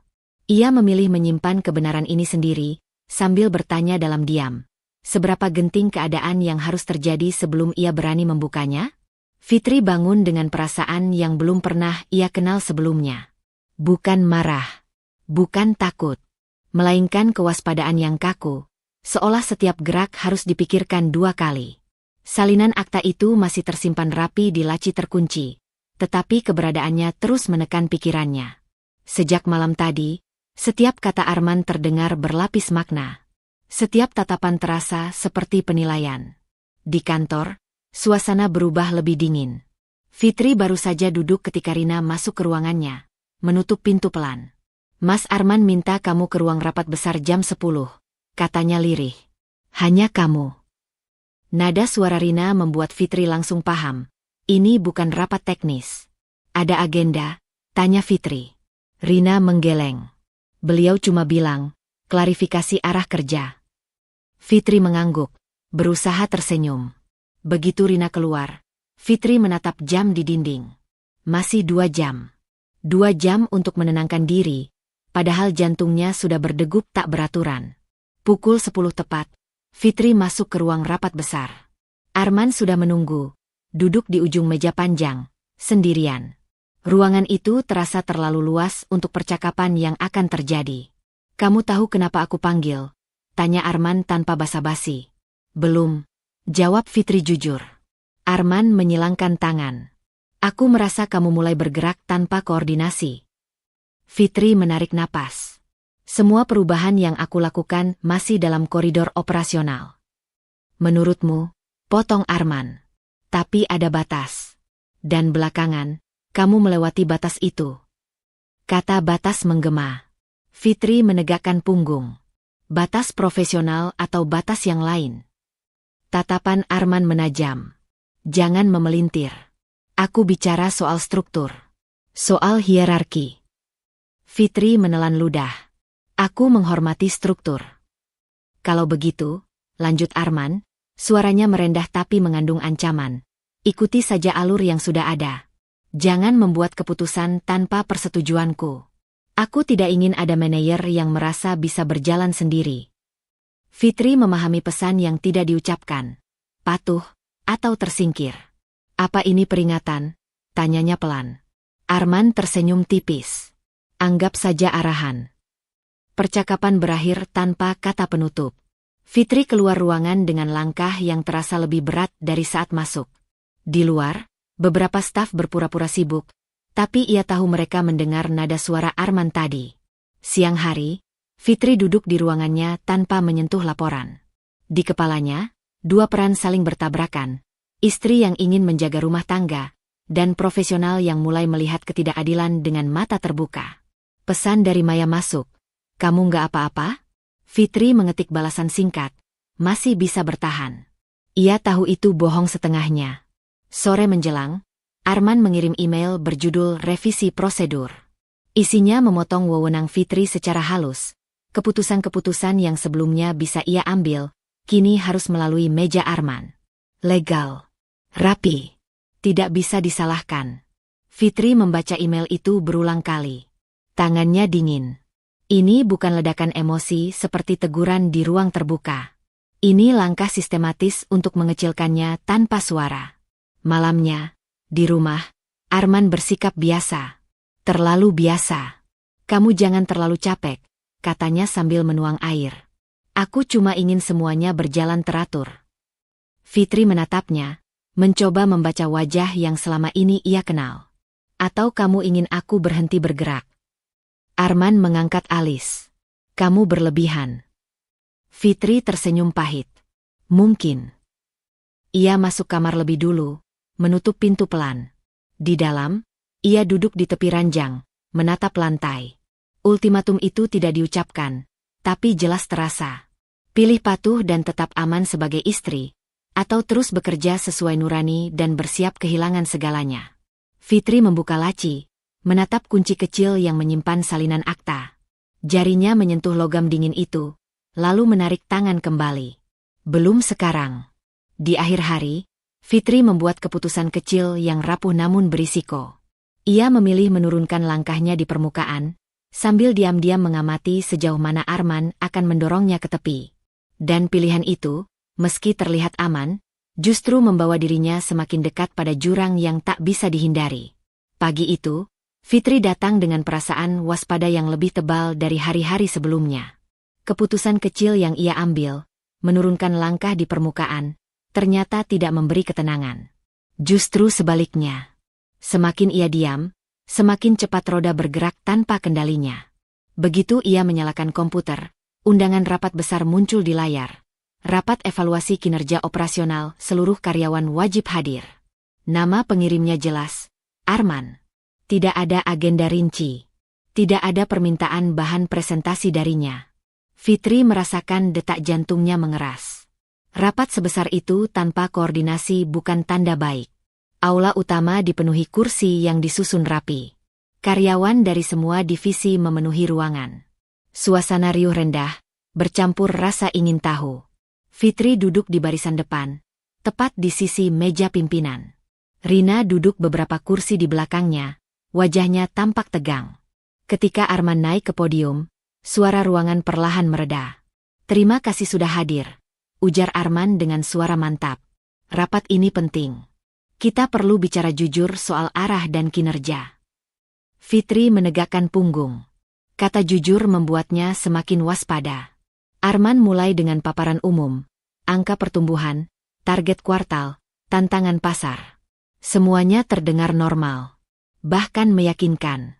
Ia memilih menyimpan kebenaran ini sendiri, sambil bertanya dalam diam. Seberapa genting keadaan yang harus terjadi sebelum ia berani membukanya? Fitri bangun dengan perasaan yang belum pernah ia kenal sebelumnya. Bukan marah, bukan takut, melainkan kewaspadaan yang kaku, seolah setiap gerak harus dipikirkan 2 kali. Salinan akta itu masih tersimpan rapi di laci terkunci, tetapi keberadaannya terus menekan pikirannya. Sejak malam tadi, setiap kata Arman terdengar berlapis makna. Setiap tatapan terasa seperti penilaian. Di kantor, suasana berubah lebih dingin. Fitri baru saja duduk ketika Rina masuk ke ruangannya, menutup pintu pelan. Mas Arman minta kamu ke ruang rapat besar jam 10, katanya lirih. Hanya kamu. Nada suara Rina membuat Fitri langsung paham. Ini bukan rapat teknis. Ada agenda, tanya Fitri. Rina menggeleng. Beliau cuma bilang, klarifikasi arah kerja. Fitri mengangguk, berusaha tersenyum. Begitu Rina keluar, Fitri menatap jam di dinding. Masih 2 jam. 2 jam untuk menenangkan diri, padahal jantungnya sudah berdegup tak beraturan. Pukul 10 tepat, Fitri masuk ke ruang rapat besar. Arman sudah menunggu, duduk di ujung meja panjang, sendirian. Ruangan itu terasa terlalu luas untuk percakapan yang akan terjadi. "Kamu tahu kenapa aku panggil?" tanya Arman tanpa basa-basi. "Belum," jawab Fitri jujur. Arman menyilangkan tangan. "Aku merasa kamu mulai bergerak tanpa koordinasi." Fitri menarik napas. "Semua perubahan yang aku lakukan masih dalam koridor operasional." "Menurutmu?" potong Arman. "Tapi ada batas. Dan belakangan, kamu melewati batas itu." Kata batas menggema. Fitri menegakkan punggung. Batas profesional atau batas yang lain? Tatapan Arman menajam. "Jangan memelintir. Aku bicara soal struktur. Soal hierarki." Fitri menelan ludah. "Aku menghormati struktur." "Kalau begitu," lanjut Arman, suaranya merendah tapi mengandung ancaman, "ikuti saja alur yang sudah ada. Jangan membuat keputusan tanpa persetujuanku. Aku tidak ingin ada manajer yang merasa bisa berjalan sendiri." Fitri memahami pesan yang tidak diucapkan. Patuh, atau tersingkir. "Apa ini peringatan?" tanyanya pelan. Arman tersenyum tipis. "Anggap saja arahan." Percakapan berakhir tanpa kata penutup. Fitri keluar ruangan dengan langkah yang terasa lebih berat dari saat masuk. Di luar, beberapa staf berpura-pura sibuk, tapi ia tahu mereka mendengar nada suara Arman tadi. Siang hari, Fitri duduk di ruangannya tanpa menyentuh laporan. Di kepalanya, dua peran saling bertabrakan, istri yang ingin menjaga rumah tangga, dan profesional yang mulai melihat ketidakadilan dengan mata terbuka. Pesan dari Maya masuk. "Kamu nggak apa-apa?" Fitri mengetik balasan singkat. Masih bisa bertahan. Ia tahu itu bohong setengahnya. Sore menjelang, Arman mengirim email berjudul revisi prosedur. Isinya memotong wewenang Fitri secara halus. Keputusan-keputusan yang sebelumnya bisa ia ambil, kini harus melalui meja Arman. Legal. Rapi. Tidak bisa disalahkan. Fitri membaca email itu berulang kali. Tangannya dingin. Ini bukan ledakan emosi seperti teguran di ruang terbuka. Ini langkah sistematis untuk mengecilkannya tanpa suara. Malamnya, di rumah, Arman bersikap biasa. "Terlalu biasa. Kamu jangan terlalu capek," katanya sambil menuang air. "Aku cuma ingin semuanya berjalan teratur." Fitri menatapnya, mencoba membaca wajah yang selama ini ia kenal. "Atau kamu ingin aku berhenti bergerak?" Arman mengangkat alis. "Kamu berlebihan." Fitri tersenyum pahit. "Mungkin." Ia masuk kamar lebih dulu, menutup pintu pelan. Di dalam, ia duduk di tepi ranjang, menatap lantai. Ultimatum itu tidak diucapkan, tapi jelas terasa. Pilih patuh dan tetap aman sebagai istri, atau terus bekerja sesuai nurani dan bersiap kehilangan segalanya. Fitri membuka laci, menatap kunci kecil yang menyimpan salinan akta. Jarinya menyentuh logam dingin itu, lalu menarik tangan kembali. Belum sekarang. Di akhir hari, Fitri membuat keputusan kecil yang rapuh namun berisiko. Ia memilih menurunkan langkahnya di permukaan, sambil diam-diam mengamati sejauh mana Arman akan mendorongnya ke tepi. Dan pilihan itu, meski terlihat aman, justru membawa dirinya semakin dekat pada jurang yang tak bisa dihindari. Pagi itu, Fitri datang dengan perasaan waspada yang lebih tebal dari hari-hari sebelumnya. Keputusan kecil yang ia ambil, menurunkan langkah di permukaan, ternyata tidak memberi ketenangan. Justru sebaliknya. Semakin ia diam, semakin cepat roda bergerak tanpa kendalinya. Begitu ia menyalakan komputer, undangan rapat besar muncul di layar. Rapat evaluasi kinerja operasional, seluruh karyawan wajib hadir. Nama pengirimnya jelas, Arman. Tidak ada agenda rinci. Tidak ada permintaan bahan presentasi darinya. Fitri merasakan detak jantungnya mengeras. Rapat sebesar itu tanpa koordinasi bukan tanda baik. Aula utama dipenuhi kursi yang disusun rapi. Karyawan dari semua divisi memenuhi ruangan. Suasana riuh rendah, bercampur rasa ingin tahu. Fitri duduk di barisan depan, tepat di sisi meja pimpinan. Rina duduk beberapa kursi di belakangnya, wajahnya tampak tegang. Ketika Arman naik ke podium, suara ruangan perlahan mereda. "Terima kasih sudah hadir," ujar Arman dengan suara mantap. "Rapat ini penting. Kita perlu bicara jujur soal arah dan kinerja." Fitri menegakkan punggung. Kata jujur membuatnya semakin waspada. Arman mulai dengan paparan umum, angka pertumbuhan, target kuartal, tantangan pasar. Semuanya terdengar normal, bahkan meyakinkan.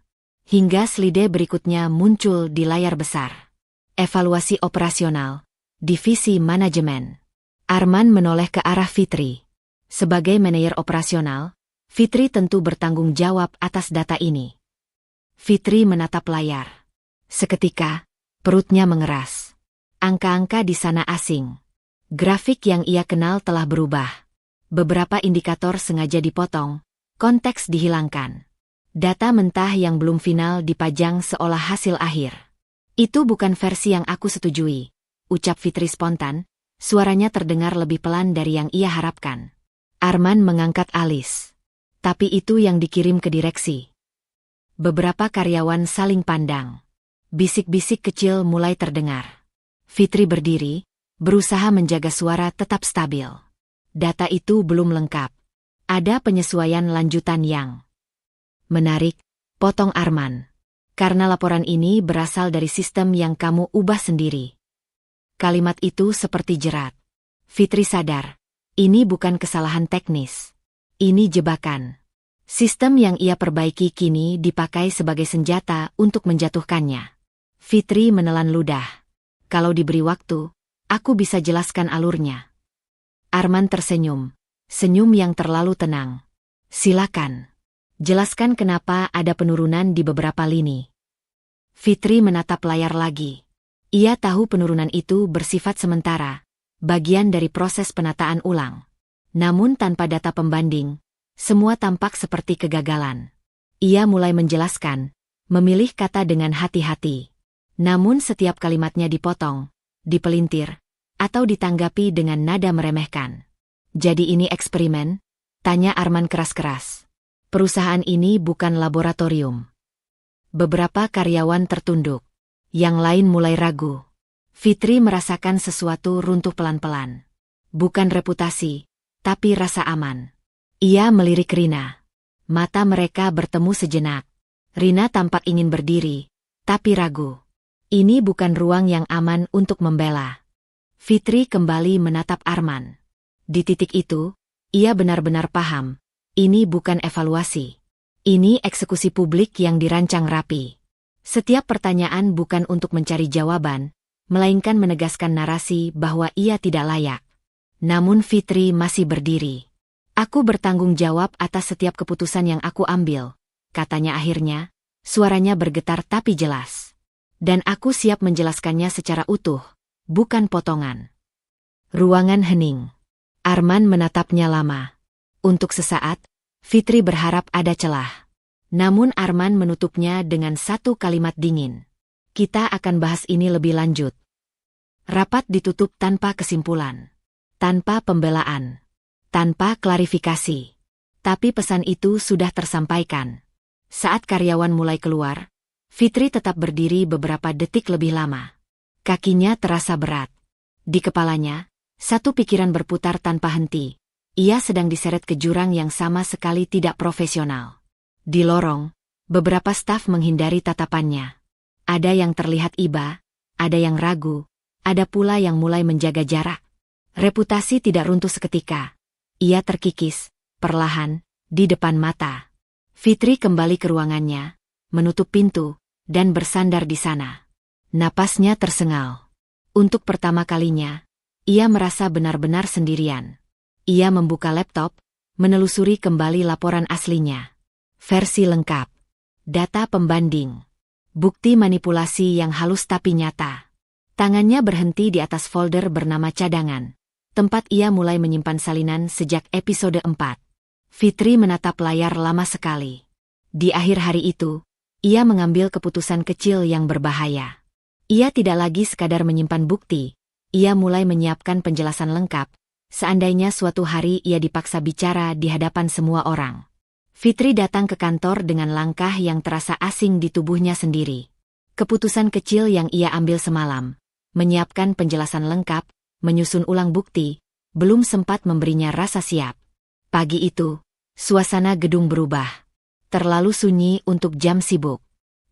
Hingga slide berikutnya muncul di layar besar. Evaluasi operasional, divisi manajemen. Arman menoleh ke arah Fitri. Sebagai manajer operasional, Fitri tentu bertanggung jawab atas data ini. Fitri menatap layar. Seketika, perutnya mengeras. Angka-angka di sana asing. Grafik yang ia kenal telah berubah. Beberapa indikator sengaja dipotong, konteks dihilangkan. Data mentah yang belum final dipajang seolah hasil akhir. Itu bukan versi yang aku setujui, ucap Fitri spontan, suaranya terdengar lebih pelan dari yang ia harapkan. Arman mengangkat alis. Tapi itu yang dikirim ke direksi. Beberapa karyawan saling pandang. Bisik-bisik kecil mulai terdengar. Fitri berdiri, berusaha menjaga suara tetap stabil. Data itu belum lengkap. Ada penyesuaian lanjutan yang menarik, potong Arman. Karena laporan ini berasal dari sistem yang kamu ubah sendiri. Kalimat itu seperti jerat. Fitri sadar, ini bukan kesalahan teknis. Ini jebakan. Sistem yang ia perbaiki kini dipakai sebagai senjata untuk menjatuhkannya. Fitri menelan ludah. Kalau diberi waktu, aku bisa jelaskan alurnya. Arman tersenyum. Senyum yang terlalu tenang. Silakan. Jelaskan kenapa ada penurunan di beberapa lini. Fitri menatap layar lagi. Ia tahu penurunan itu bersifat sementara, bagian dari proses penataan ulang. Namun tanpa data pembanding, semua tampak seperti kegagalan. Ia mulai menjelaskan, memilih kata dengan hati-hati. Namun setiap kalimatnya dipotong, dipelintir, atau ditanggapi dengan nada meremehkan. Jadi ini eksperimen? Tanya Arman keras-keras. Perusahaan ini bukan laboratorium. Beberapa karyawan tertunduk. Yang lain mulai ragu. Fitri merasakan sesuatu runtuh pelan-pelan. Bukan reputasi, tapi rasa aman. Ia melirik Rina. Mata mereka bertemu sejenak. Rina tampak ingin berdiri, tapi ragu. Ini bukan ruang yang aman untuk membela. Fitri kembali menatap Arman. Di titik itu, ia benar-benar paham. Ini bukan evaluasi. Ini eksekusi publik yang dirancang rapi. Setiap pertanyaan bukan untuk mencari jawaban, melainkan menegaskan narasi bahwa ia tidak layak. Namun Fitri masih berdiri. Aku bertanggung jawab atas setiap keputusan yang aku ambil, katanya akhirnya, suaranya bergetar tapi jelas. Dan aku siap menjelaskannya secara utuh, bukan potongan. Ruangan hening. Arman menatapnya lama. Untuk sesaat, Fitri berharap ada celah. Namun Arman menutupnya dengan satu kalimat dingin. Kita akan bahas ini lebih lanjut. Rapat ditutup tanpa kesimpulan. Tanpa pembelaan. Tanpa klarifikasi. Tapi pesan itu sudah tersampaikan. Saat karyawan mulai keluar, Fitri tetap berdiri beberapa detik lebih lama. Kakinya terasa berat. Di kepalanya, satu pikiran berputar tanpa henti. Ia sedang diseret ke jurang yang sama sekali tidak profesional. Di lorong, beberapa staf menghindari tatapannya. Ada yang terlihat iba, ada yang ragu, ada pula yang mulai menjaga jarak. Reputasi tidak runtuh seketika. Ia terkikis, perlahan, di depan mata. Fitri kembali ke ruangannya, menutup pintu, dan bersandar di sana. Napasnya tersengal. Untuk pertama kalinya, ia merasa benar-benar sendirian. Ia membuka laptop, menelusuri kembali laporan aslinya. Versi lengkap. Data pembanding. Bukti manipulasi yang halus tapi nyata. Tangannya berhenti di atas folder bernama cadangan. Tempat ia mulai menyimpan salinan sejak episode 4. Fitri menatap layar lama sekali. Di akhir hari itu, ia mengambil keputusan kecil yang berbahaya. Ia tidak lagi sekadar menyimpan bukti, ia mulai menyiapkan penjelasan lengkap, seandainya suatu hari ia dipaksa bicara di hadapan semua orang. Fitri datang ke kantor dengan langkah yang terasa asing di tubuhnya sendiri. Keputusan kecil yang ia ambil semalam, menyiapkan penjelasan lengkap, menyusun ulang bukti, belum sempat memberinya rasa siap. Pagi itu, suasana gedung berubah. Terlalu sunyi untuk jam sibuk.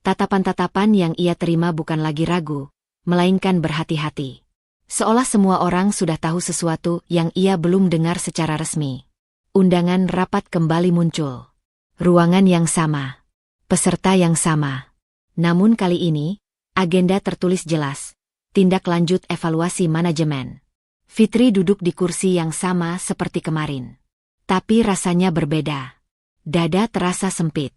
Tatapan-tatapan yang ia terima bukan lagi ragu, melainkan berhati-hati. Seolah semua orang sudah tahu sesuatu yang ia belum dengar secara resmi. Undangan rapat kembali muncul. Ruangan yang sama. Peserta yang sama. Namun kali ini, agenda tertulis jelas. Tindak lanjut evaluasi manajemen. Fitri duduk di kursi yang sama seperti kemarin. Tapi rasanya berbeda. Dada terasa sempit.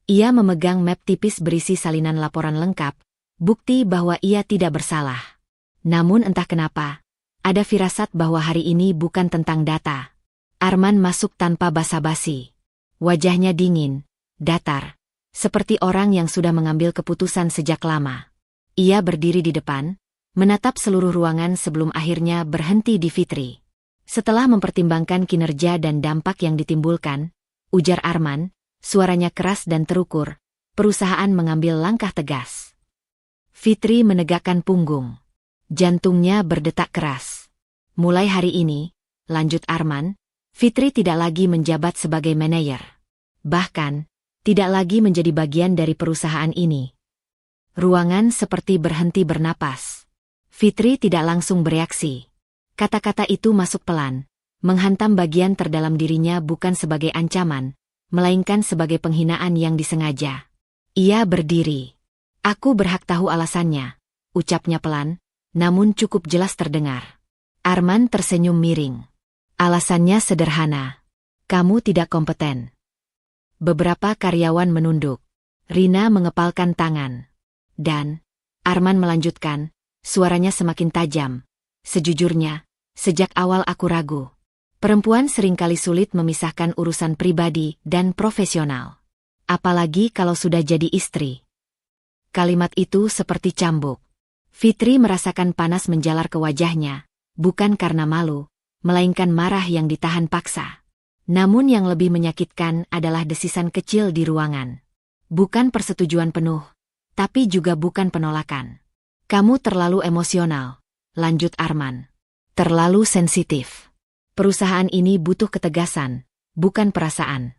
Ia memegang map tipis berisi salinan laporan lengkap, bukti bahwa ia tidak bersalah. Namun entah kenapa, ada firasat bahwa hari ini bukan tentang data. Arman masuk tanpa basa-basi. Wajahnya dingin, datar, seperti orang yang sudah mengambil keputusan sejak lama. Ia berdiri di depan, menatap seluruh ruangan sebelum akhirnya berhenti di Fitri. Setelah mempertimbangkan kinerja dan dampak yang ditimbulkan, ujar Arman, suaranya keras dan terukur, perusahaan mengambil langkah tegas. Fitri menegakkan punggung. Jantungnya berdetak keras. Mulai hari ini, lanjut Arman, Fitri tidak lagi menjabat sebagai manajer. Bahkan, tidak lagi menjadi bagian dari perusahaan ini. Ruangan seperti berhenti bernapas. Fitri tidak langsung bereaksi. Kata-kata itu masuk pelan, menghantam bagian terdalam dirinya bukan sebagai ancaman, melainkan sebagai penghinaan yang disengaja. Ia berdiri. Aku berhak tahu alasannya, ucapnya pelan, namun cukup jelas terdengar. Arman tersenyum miring. Alasannya sederhana. Kamu tidak kompeten. Beberapa karyawan menunduk. Rina mengepalkan tangan. Dan, Arman melanjutkan, suaranya semakin tajam. Sejujurnya, sejak awal aku ragu. Perempuan seringkali sulit memisahkan urusan pribadi dan profesional. Apalagi kalau sudah jadi istri. Kalimat itu seperti cambuk. Fitri merasakan panas menjalar ke wajahnya, bukan karena malu, melainkan marah yang ditahan paksa. Namun yang lebih menyakitkan adalah desisan kecil di ruangan. Bukan persetujuan penuh, tapi juga bukan penolakan. Kamu terlalu emosional, lanjut Arman. Terlalu sensitif. Perusahaan ini butuh ketegasan, bukan perasaan.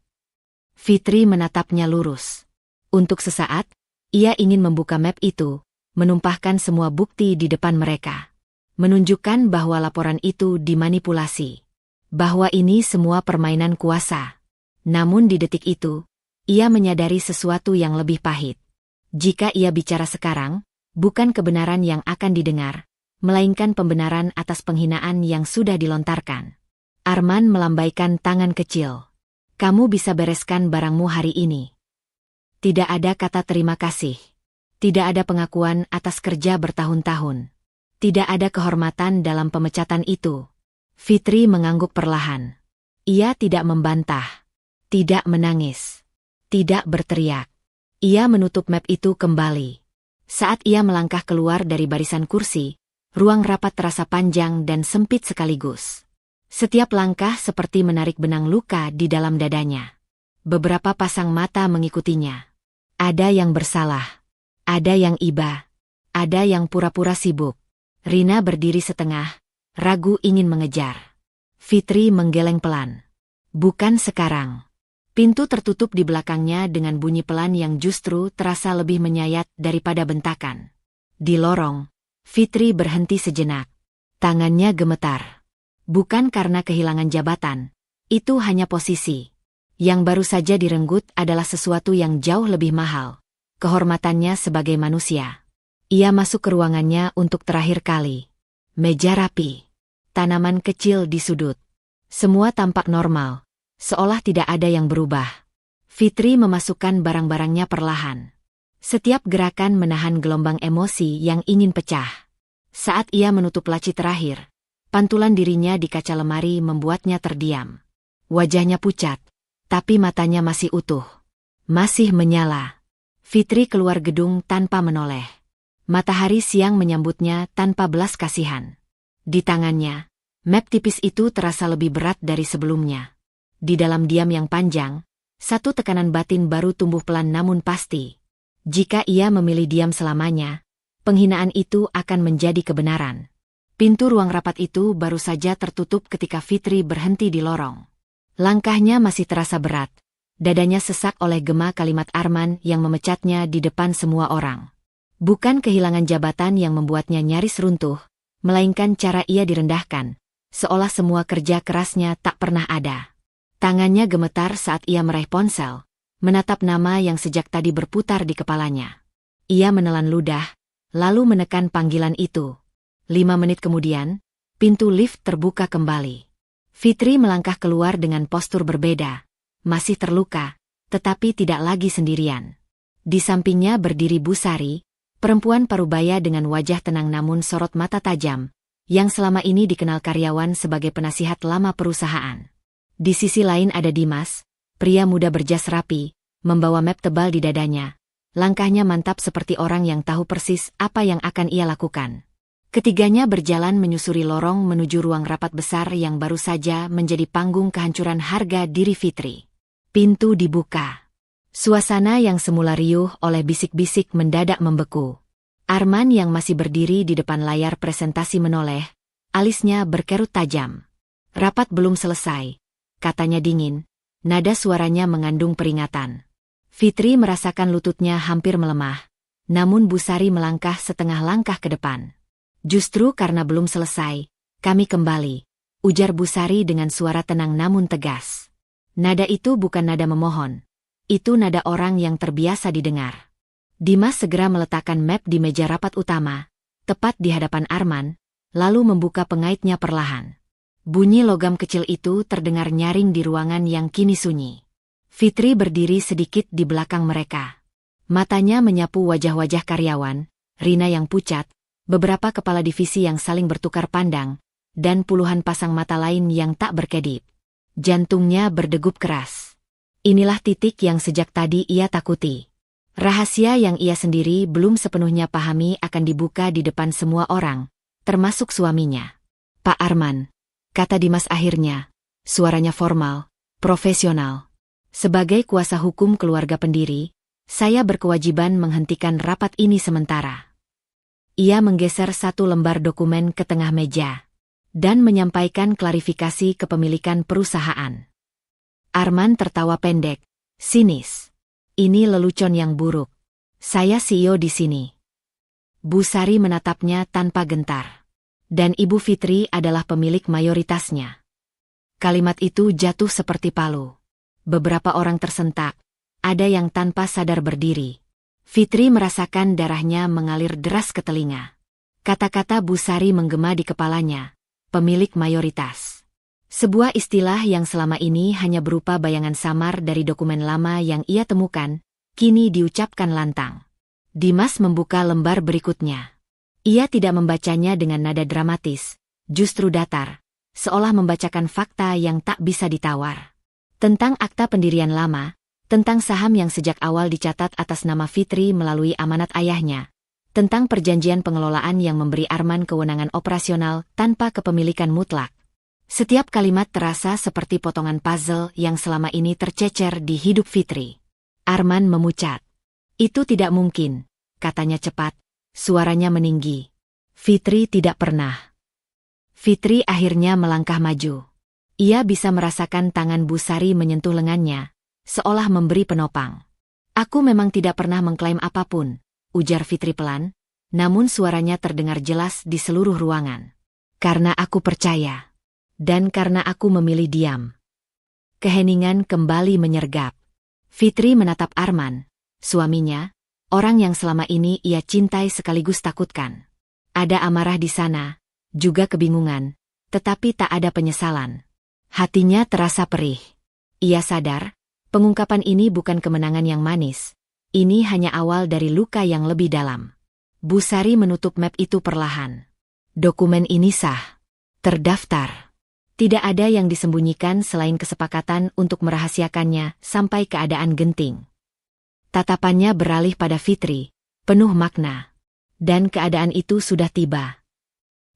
Fitri menatapnya lurus. Untuk sesaat, ia ingin membuka map itu, menumpahkan semua bukti di depan mereka. Menunjukkan bahwa laporan itu dimanipulasi. Bahwa ini semua permainan kuasa. Namun di detik itu, ia menyadari sesuatu yang lebih pahit. Jika ia bicara sekarang, bukan kebenaran yang akan didengar, melainkan pembenaran atas penghinaan yang sudah dilontarkan. Arman melambaikan tangan kecil. Kamu bisa bereskan barangmu hari ini. Tidak ada kata terima kasih. Tidak ada pengakuan atas kerja bertahun-tahun. Tidak ada kehormatan dalam pemecatan itu. Fitri mengangguk perlahan. Ia tidak membantah. Tidak menangis. Tidak berteriak. Ia menutup map itu kembali. Saat ia melangkah keluar dari barisan kursi, ruang rapat terasa panjang dan sempit sekaligus. Setiap langkah seperti menarik benang luka di dalam dadanya. Beberapa pasang mata mengikutinya. Ada yang bersalah. Ada yang iba. Ada yang pura-pura sibuk. Rina berdiri setengah, ragu ingin mengejar. Fitri menggeleng pelan. Bukan sekarang. Pintu tertutup di belakangnya dengan bunyi pelan yang justru terasa lebih menyayat daripada bentakan. Di lorong, Fitri berhenti sejenak. Tangannya gemetar. Bukan karena kehilangan jabatan. Itu hanya posisi. Yang baru saja direnggut adalah sesuatu yang jauh lebih mahal. Kehormatannya sebagai manusia. Ia masuk ke ruangannya untuk terakhir kali. Meja rapi. Tanaman kecil di sudut. Semua tampak normal. Seolah tidak ada yang berubah. Fitri memasukkan barang-barangnya perlahan. Setiap gerakan menahan gelombang emosi yang ingin pecah. Saat ia menutup laci terakhir, pantulan dirinya di kaca lemari membuatnya terdiam. Wajahnya pucat, tapi matanya masih utuh. Masih menyala. Fitri keluar gedung tanpa menoleh. Matahari siang menyambutnya tanpa belas kasihan. Di tangannya, map tipis itu terasa lebih berat dari sebelumnya. Di dalam diam yang panjang, satu tekanan batin baru tumbuh pelan namun pasti. Jika ia memilih diam selamanya, penghinaan itu akan menjadi kebenaran. Pintu ruang rapat itu baru saja tertutup ketika Fitri berhenti di lorong. Langkahnya masih terasa berat, Dadanya sesak oleh gema kalimat Arman yang memecatnya di depan semua orang. Bukan kehilangan jabatan yang membuatnya nyaris runtuh, melainkan cara ia direndahkan, seolah semua kerja kerasnya tak pernah ada. Tangannya gemetar saat ia meraih ponsel, menatap nama yang sejak tadi berputar di kepalanya. Ia menelan ludah, lalu menekan panggilan itu. 5 menit kemudian, pintu lift terbuka kembali. Fitri melangkah keluar dengan postur berbeda. Masih terluka, tetapi tidak lagi sendirian. Di sampingnya berdiri Busari, perempuan parubaya dengan wajah tenang namun sorot mata tajam, yang selama ini dikenal karyawan sebagai penasihat lama perusahaan. Di sisi lain ada Dimas, pria muda berjas rapi, membawa map tebal di dadanya. Langkahnya mantap seperti orang yang tahu persis apa yang akan ia lakukan. Ketiganya berjalan menyusuri lorong menuju ruang rapat besar yang baru saja menjadi panggung kehancuran harga diri Fitri. Pintu dibuka. Suasana yang semula riuh oleh bisik-bisik mendadak membeku. Arman yang masih berdiri di depan layar presentasi menoleh, alisnya berkerut tajam. Rapat belum selesai, katanya dingin, nada suaranya mengandung peringatan. Fitri merasakan lututnya hampir melemah, namun Busari melangkah setengah langkah ke depan. Justru karena belum selesai, kami kembali, ujar Busari dengan suara tenang namun tegas. Nada itu bukan nada memohon. Itu nada orang yang terbiasa didengar. Dimas segera meletakkan map di meja rapat utama, tepat di hadapan Arman, lalu membuka pengaitnya perlahan. Bunyi logam kecil itu terdengar nyaring di ruangan yang kini sunyi. Fitri berdiri sedikit di belakang mereka. Matanya menyapu wajah-wajah karyawan, Rina yang pucat, beberapa kepala divisi yang saling bertukar pandang, dan puluhan pasang mata lain yang tak berkedip. Jantungnya berdegup keras. Inilah titik yang sejak tadi ia takuti. Rahasia yang ia sendiri belum sepenuhnya pahami akan dibuka di depan semua orang, termasuk suaminya. Pak Arman, kata Dimas akhirnya, suaranya formal, profesional. Sebagai kuasa hukum keluarga pendiri, saya berkewajiban menghentikan rapat ini sementara. Ia menggeser satu lembar dokumen ke tengah meja dan menyampaikan klarifikasi kepemilikan perusahaan. Arman tertawa pendek, sinis. Ini lelucon yang buruk. Saya CEO di sini. Busari menatapnya tanpa gentar. Dan Ibu Fitri adalah pemilik mayoritasnya. Kalimat itu jatuh seperti palu. Beberapa orang tersentak, ada yang tanpa sadar berdiri. Fitri merasakan darahnya mengalir deras ke telinga. Kata-kata Busari menggema di kepalanya. Pemilik mayoritas. Sebuah istilah yang selama ini hanya berupa bayangan samar dari dokumen lama yang ia temukan, kini diucapkan lantang. Dimas membuka lembar berikutnya. Ia tidak membacanya dengan nada dramatis, justru datar, seolah membacakan fakta yang tak bisa ditawar. Tentang akta pendirian lama, tentang saham yang sejak awal dicatat atas nama Fitri melalui amanat ayahnya, tentang perjanjian pengelolaan yang memberi Arman kewenangan operasional tanpa kepemilikan mutlak. Setiap kalimat terasa seperti potongan puzzle yang selama ini tercecer di hidup Fitri. Arman memucat. Itu tidak mungkin, katanya cepat, suaranya meninggi. Fitri tidak pernah. Fitri akhirnya melangkah maju. Ia bisa merasakan tangan Busari menyentuh lengannya, seolah memberi penopang. Aku memang tidak pernah mengklaim apapun, ujar Fitri pelan, namun suaranya terdengar jelas di seluruh ruangan. Karena aku percaya. Dan karena aku memilih diam. Keheningan kembali menyergap. Fitri menatap Arman, suaminya, orang yang selama ini ia cintai sekaligus takutkan. Ada amarah di sana, juga kebingungan, tetapi tak ada penyesalan. Hatinya terasa perih. Ia sadar, pengungkapan ini bukan kemenangan yang manis. Ini hanya awal dari luka yang lebih dalam. Busari menutup map itu perlahan. Dokumen ini sah. Terdaftar. Tidak ada yang disembunyikan selain kesepakatan untuk merahasiakannya sampai keadaan genting. Tatapannya beralih pada Fitri, penuh makna. Dan keadaan itu sudah tiba.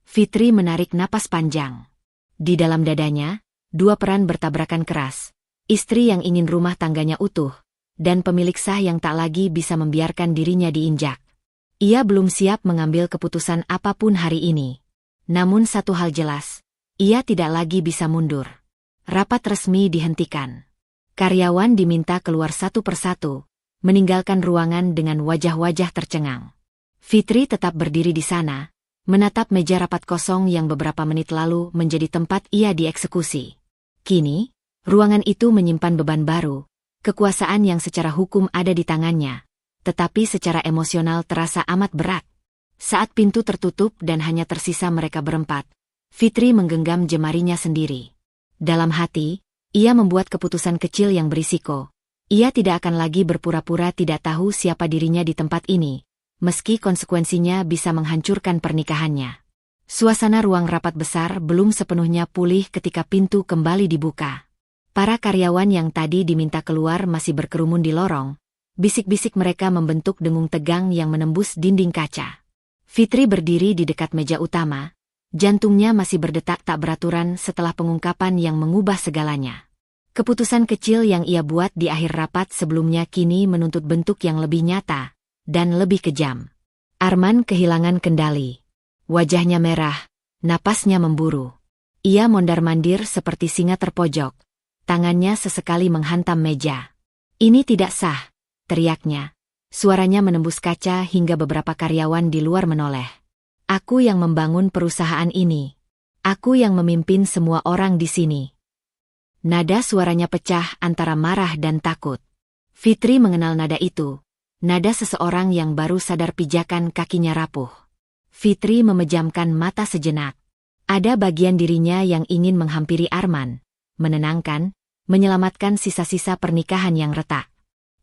Fitri menarik napas panjang. Di dalam dadanya, dua peran bertabrakan keras. Istri yang ingin rumah tangganya utuh, dan pemilik sah yang tak lagi bisa membiarkan dirinya diinjak. Ia belum siap mengambil keputusan apapun hari ini. Namun satu hal jelas, ia tidak lagi bisa mundur. Rapat resmi dihentikan. Karyawan diminta keluar satu persatu, meninggalkan ruangan dengan wajah-wajah tercengang. Fitri tetap berdiri di sana, menatap meja rapat kosong yang beberapa menit lalu menjadi tempat ia dieksekusi. Kini, ruangan itu menyimpan beban baru, kekuasaan yang secara hukum ada di tangannya, tetapi secara emosional terasa amat berat. Saat pintu tertutup dan hanya tersisa mereka berempat, Fitri menggenggam jemarinya sendiri. Dalam hati, ia membuat keputusan kecil yang berisiko. Ia tidak akan lagi berpura-pura tidak tahu siapa dirinya di tempat ini, meski konsekuensinya bisa menghancurkan pernikahannya. Suasana ruang rapat besar belum sepenuhnya pulih ketika pintu kembali dibuka. Para karyawan yang tadi diminta keluar masih berkerumun di lorong. Bisik-bisik mereka membentuk dengung tegang yang menembus dinding kaca. Fitri berdiri di dekat meja utama. Jantungnya masih berdetak tak beraturan setelah pengungkapan yang mengubah segalanya. Keputusan kecil yang ia buat di akhir rapat sebelumnya kini menuntut bentuk yang lebih nyata dan lebih kejam. Arman kehilangan kendali. Wajahnya merah, napasnya memburu. Ia mondar-mandir seperti singa terpojok. Tangannya sesekali menghantam meja. "Ini tidak sah," teriaknya. Suaranya menembus kaca hingga beberapa karyawan di luar menoleh. "Aku yang membangun perusahaan ini. Aku yang memimpin semua orang di sini." Nada suaranya pecah antara marah dan takut. Fitri mengenal nada itu. Nada seseorang yang baru sadar pijakan kakinya rapuh. Fitri memejamkan mata sejenak. Ada bagian dirinya yang ingin menghampiri Arman, menenangkan, menyelamatkan sisa-sisa pernikahan yang retak.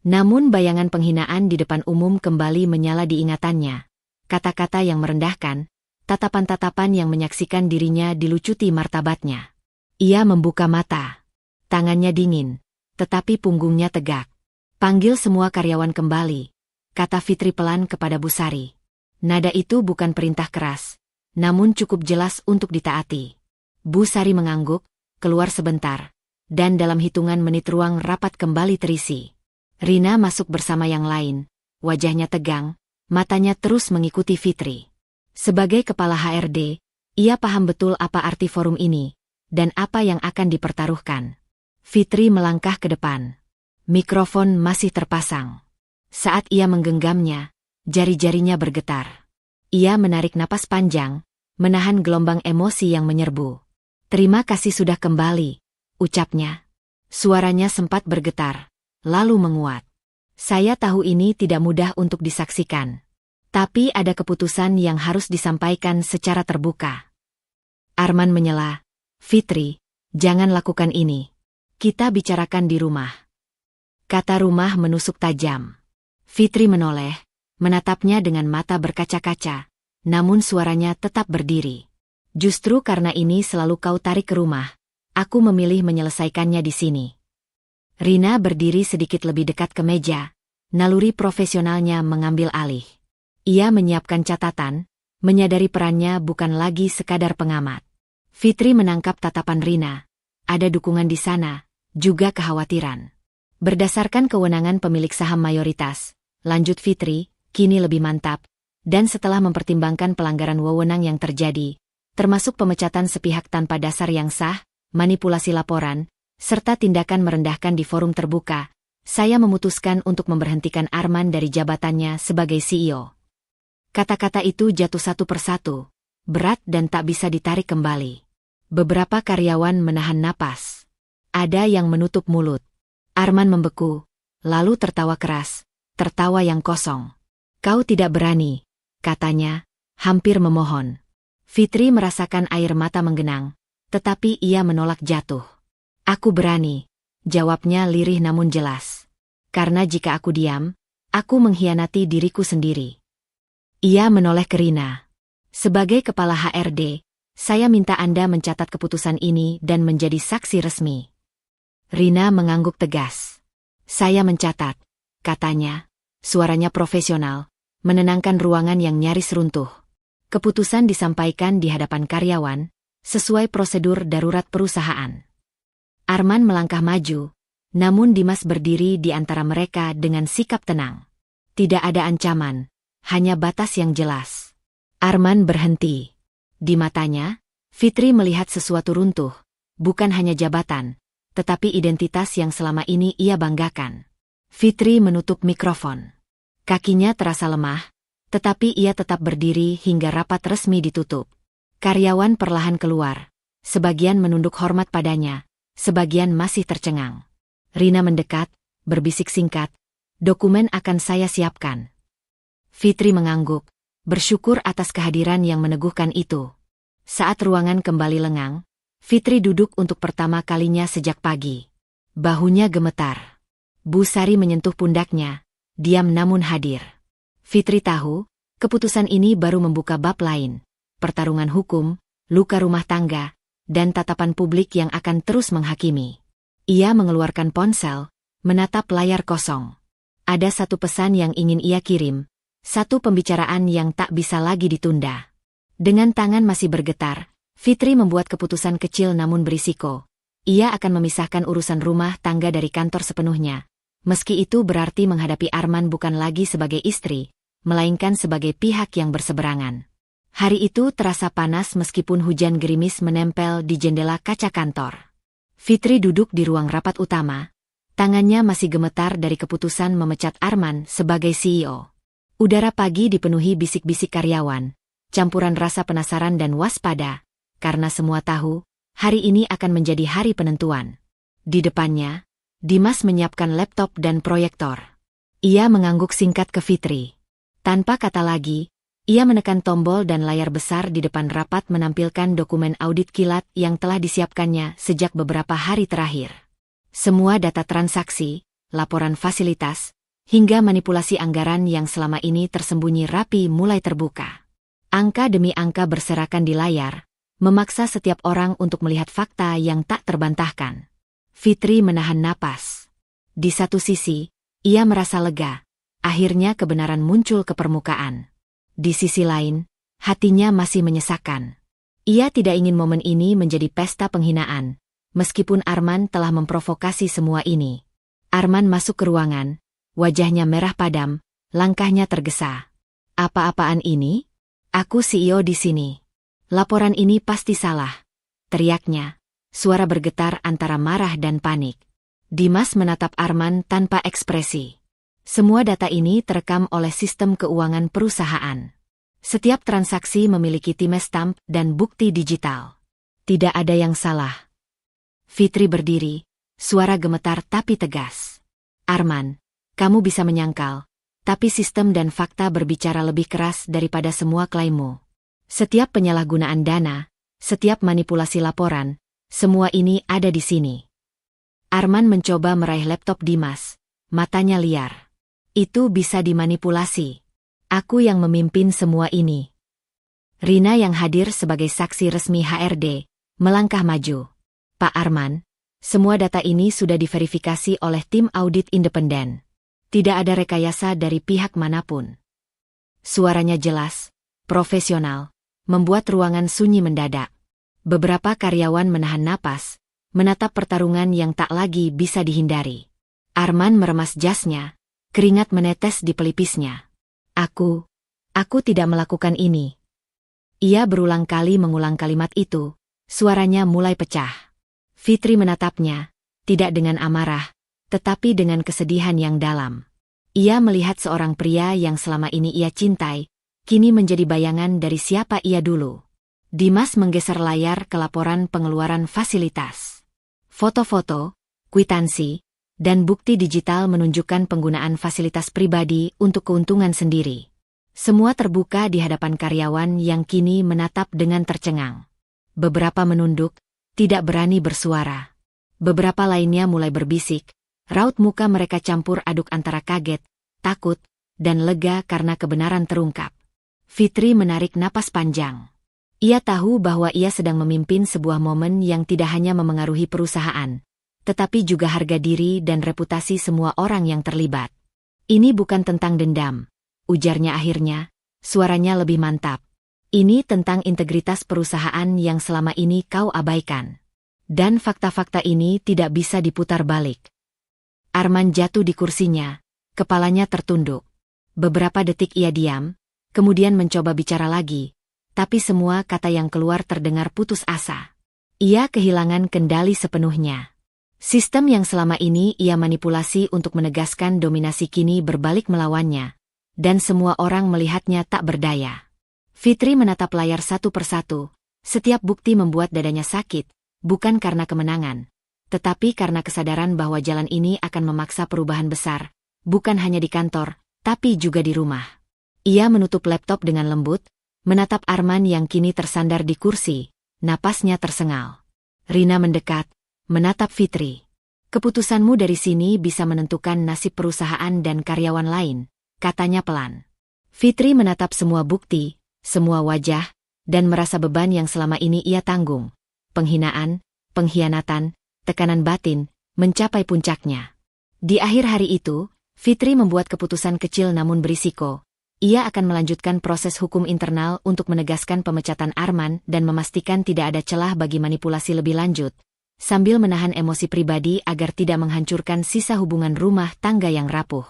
Namun bayangan penghinaan di depan umum kembali menyala di ingatannya. Kata-kata yang merendahkan, tatapan-tatapan yang menyaksikan dirinya dilucuti martabatnya. Ia membuka mata. Tangannya dingin, tetapi punggungnya tegak. "Panggil semua karyawan kembali," kata Fitri pelan kepada Bu Sari. Nada itu bukan perintah keras, namun cukup jelas untuk ditaati. Bu Sari mengangguk, keluar sebentar, dan dalam hitungan menit ruang rapat kembali terisi. Rina masuk bersama yang lain, wajahnya tegang, matanya terus mengikuti Fitri. Sebagai kepala HRD, ia paham betul apa arti forum ini, dan apa yang akan dipertaruhkan. Fitri melangkah ke depan. Mikrofon masih terpasang. Saat ia menggenggamnya, jari-jarinya bergetar. Ia menarik napas panjang, menahan gelombang emosi yang menyerbu. "Terima kasih sudah kembali," ucapnya. Suaranya sempat bergetar, lalu menguat. "Saya tahu ini tidak mudah untuk disaksikan. Tapi ada keputusan yang harus disampaikan secara terbuka." Arman menyela. "Fitri, jangan lakukan ini. Kita bicarakan di rumah." Kata rumah menusuk tajam. Fitri menoleh, menatapnya dengan mata berkaca-kaca, namun suaranya tetap berdiri. "Justru karena ini selalu kau tarik ke rumah, aku memilih menyelesaikannya di sini." Rina berdiri sedikit lebih dekat ke meja, naluri profesionalnya mengambil alih. Ia menyiapkan catatan, menyadari perannya bukan lagi sekadar pengamat. Fitri menangkap tatapan Rina. Ada dukungan di sana, juga kekhawatiran. "Berdasarkan kewenangan pemilik saham mayoritas," lanjut Fitri, kini lebih mantap, "dan setelah mempertimbangkan pelanggaran wewenang yang terjadi, termasuk pemecatan sepihak tanpa dasar yang sah, manipulasi laporan, serta tindakan merendahkan di forum terbuka, saya memutuskan untuk memberhentikan Arman dari jabatannya sebagai CEO." Kata-kata itu jatuh satu persatu, berat dan tak bisa ditarik kembali. Beberapa karyawan menahan napas. Ada yang menutup mulut. Arman membeku, lalu tertawa keras, tertawa yang kosong. "Kau tidak berani," katanya, hampir memohon. Fitri merasakan air mata menggenang, tetapi ia menolak jatuh. "Aku berani," jawabnya lirih namun jelas. "Karena jika aku diam, aku mengkhianati diriku sendiri." Ia menoleh ke Rina. "Sebagai kepala HRD, saya minta Anda mencatat keputusan ini dan menjadi saksi resmi." Rina mengangguk tegas. "Saya mencatat," katanya, suaranya profesional, menenangkan ruangan yang nyaris runtuh. Keputusan disampaikan di hadapan karyawan, sesuai prosedur darurat perusahaan. Arman melangkah maju, namun Dimas berdiri di antara mereka dengan sikap tenang. Tidak ada ancaman, hanya batas yang jelas. Arman berhenti. Di matanya, Fitri melihat sesuatu runtuh, bukan hanya jabatan, tetapi identitas yang selama ini ia banggakan. Fitri menutup mikrofon. Kakinya terasa lemah, tetapi ia tetap berdiri hingga rapat resmi ditutup. Karyawan perlahan keluar, sebagian menunduk hormat padanya, sebagian masih tercengang. Rina mendekat, berbisik singkat, "Dokumen akan saya siapkan." Fitri mengangguk, bersyukur atas kehadiran yang meneguhkan itu. Saat ruangan kembali lengang, Fitri duduk untuk pertama kalinya sejak pagi. Bahunya gemetar. Bu Sari menyentuh pundaknya, diam namun hadir. Fitri tahu, keputusan ini baru membuka bab lain. Pertarungan hukum, luka rumah tangga, dan tatapan publik yang akan terus menghakimi. Ia mengeluarkan ponsel, menatap layar kosong. Ada satu pesan yang ingin ia kirim, satu pembicaraan yang tak bisa lagi ditunda. Dengan tangan masih bergetar, Fitri membuat keputusan kecil namun berisiko. Ia akan memisahkan urusan rumah tangga dari kantor sepenuhnya. Meski itu berarti menghadapi Arman bukan lagi sebagai istri, melainkan sebagai pihak yang berseberangan. Hari itu terasa panas meskipun hujan gerimis menempel di jendela kaca kantor. Fitri duduk di ruang rapat utama. Tangannya masih gemetar dari keputusan memecat Arman sebagai CEO. Udara pagi dipenuhi bisik-bisik karyawan, campuran rasa penasaran dan waspada, karena semua tahu, hari ini akan menjadi hari penentuan. Di depannya, Dimas menyiapkan laptop dan proyektor. Ia mengangguk singkat ke Fitri. Tanpa kata lagi, ia menekan tombol dan layar besar di depan rapat menampilkan dokumen audit kilat yang telah disiapkannya sejak beberapa hari terakhir. Semua data transaksi, laporan fasilitas, hingga manipulasi anggaran yang selama ini tersembunyi rapi mulai terbuka. Angka demi angka berserakan di layar, memaksa setiap orang untuk melihat fakta yang tak terbantahkan. Fitri menahan napas. Di satu sisi, ia merasa lega, akhirnya kebenaran muncul ke permukaan. Di sisi lain, hatinya masih menyesakkan. Ia tidak ingin momen ini menjadi pesta penghinaan, meskipun Arman telah memprovokasi semua ini. Arman masuk ke ruangan, wajahnya merah padam, langkahnya tergesa. "Apa-apaan ini? Aku CEO di sini. Laporan ini pasti salah," teriaknya, suara bergetar antara marah dan panik. Dimas menatap Arman tanpa ekspresi. Semua data ini terekam oleh sistem keuangan perusahaan. Setiap transaksi memiliki timestamp dan bukti digital. Tidak ada yang salah. Fitri berdiri, suara gemetar tapi tegas. "Arman, kamu bisa menyangkal, tapi sistem dan fakta berbicara lebih keras daripada semua klaimmu. Setiap penyalahgunaan dana, setiap manipulasi laporan, semua ini ada di sini." Arman mencoba meraih laptop Dimas, matanya liar. "Itu bisa dimanipulasi. Aku yang memimpin semua ini." Rina yang hadir sebagai saksi resmi HRD, melangkah maju. "Pak Arman, semua data ini sudah diverifikasi oleh tim audit independen. Tidak ada rekayasa dari pihak manapun." Suaranya jelas, profesional, membuat ruangan sunyi mendadak. Beberapa karyawan menahan napas, menatap pertarungan yang tak lagi bisa dihindari. Arman meremas jasnya, keringat menetes di pelipisnya. Aku tidak melakukan ini." Ia berulang kali mengulang kalimat itu, suaranya mulai pecah. Fitri menatapnya, tidak dengan amarah, tetapi dengan kesedihan yang dalam. Ia melihat seorang pria yang selama ini ia cintai, kini menjadi bayangan dari siapa ia dulu. Dimas menggeser layar ke laporan pengeluaran fasilitas. Foto-foto, kwitansi, dan bukti digital menunjukkan penggunaan fasilitas pribadi untuk keuntungan sendiri. Semua terbuka di hadapan karyawan yang kini menatap dengan tercengang. Beberapa menunduk, tidak berani bersuara. Beberapa lainnya mulai berbisik, raut muka mereka campur aduk antara kaget, takut, dan lega karena kebenaran terungkap. Fitri menarik napas panjang. Ia tahu bahwa ia sedang memimpin sebuah momen yang tidak hanya memengaruhi perusahaan, tetapi juga harga diri dan reputasi semua orang yang terlibat. "Ini bukan tentang dendam," ujarnya akhirnya, suaranya lebih mantap. "Ini tentang integritas perusahaan yang selama ini kau abaikan. Dan fakta-fakta ini tidak bisa diputar balik." Arman jatuh di kursinya, kepalanya tertunduk. Beberapa detik ia diam, kemudian mencoba bicara lagi, tapi semua kata yang keluar terdengar putus asa. Ia kehilangan kendali sepenuhnya. Sistem yang selama ini ia manipulasi untuk menegaskan dominasi kini berbalik melawannya, dan semua orang melihatnya tak berdaya. Fitri menatap layar satu persatu. Setiap bukti membuat dadanya sakit, bukan karena kemenangan, tetapi karena kesadaran bahwa jalan ini akan memaksa perubahan besar, bukan hanya di kantor, tapi juga di rumah. Ia menutup laptop dengan lembut, menatap Arman yang kini tersandar di kursi, napasnya tersengal. Rina mendekat, menatap Fitri. Keputusanmu dari sini bisa menentukan nasib perusahaan dan karyawan lain, katanya pelan. Fitri menatap semua bukti, semua wajah, dan merasa beban yang selama ini ia tanggung. Penghinaan, pengkhianatan, tekanan batin, mencapai puncaknya. Di akhir hari itu, Fitri membuat keputusan kecil namun berisiko. Ia akan melanjutkan proses hukum internal untuk menegaskan pemecatan Arman dan memastikan tidak ada celah bagi manipulasi lebih lanjut, sambil menahan emosi pribadi agar tidak menghancurkan sisa hubungan rumah tangga yang rapuh.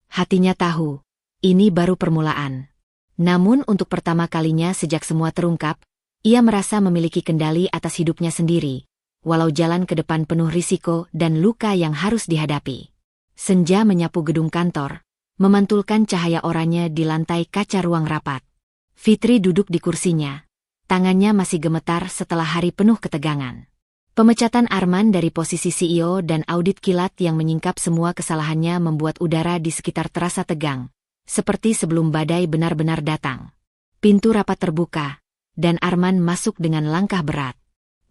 Hatinya tahu, ini baru permulaan. Namun untuk pertama kalinya sejak semua terungkap, ia merasa memiliki kendali atas hidupnya sendiri, walau jalan ke depan penuh risiko dan luka yang harus dihadapi. Senja menyapu gedung kantor, memantulkan cahaya oranye di lantai kaca ruang rapat. Fitri duduk di kursinya, tangannya masih gemetar setelah hari penuh ketegangan. Pemecatan Arman dari posisi CEO dan audit kilat yang menyingkap semua kesalahannya membuat udara di sekitar terasa tegang, seperti sebelum badai benar-benar datang. Pintu rapat terbuka, dan Arman masuk dengan langkah berat.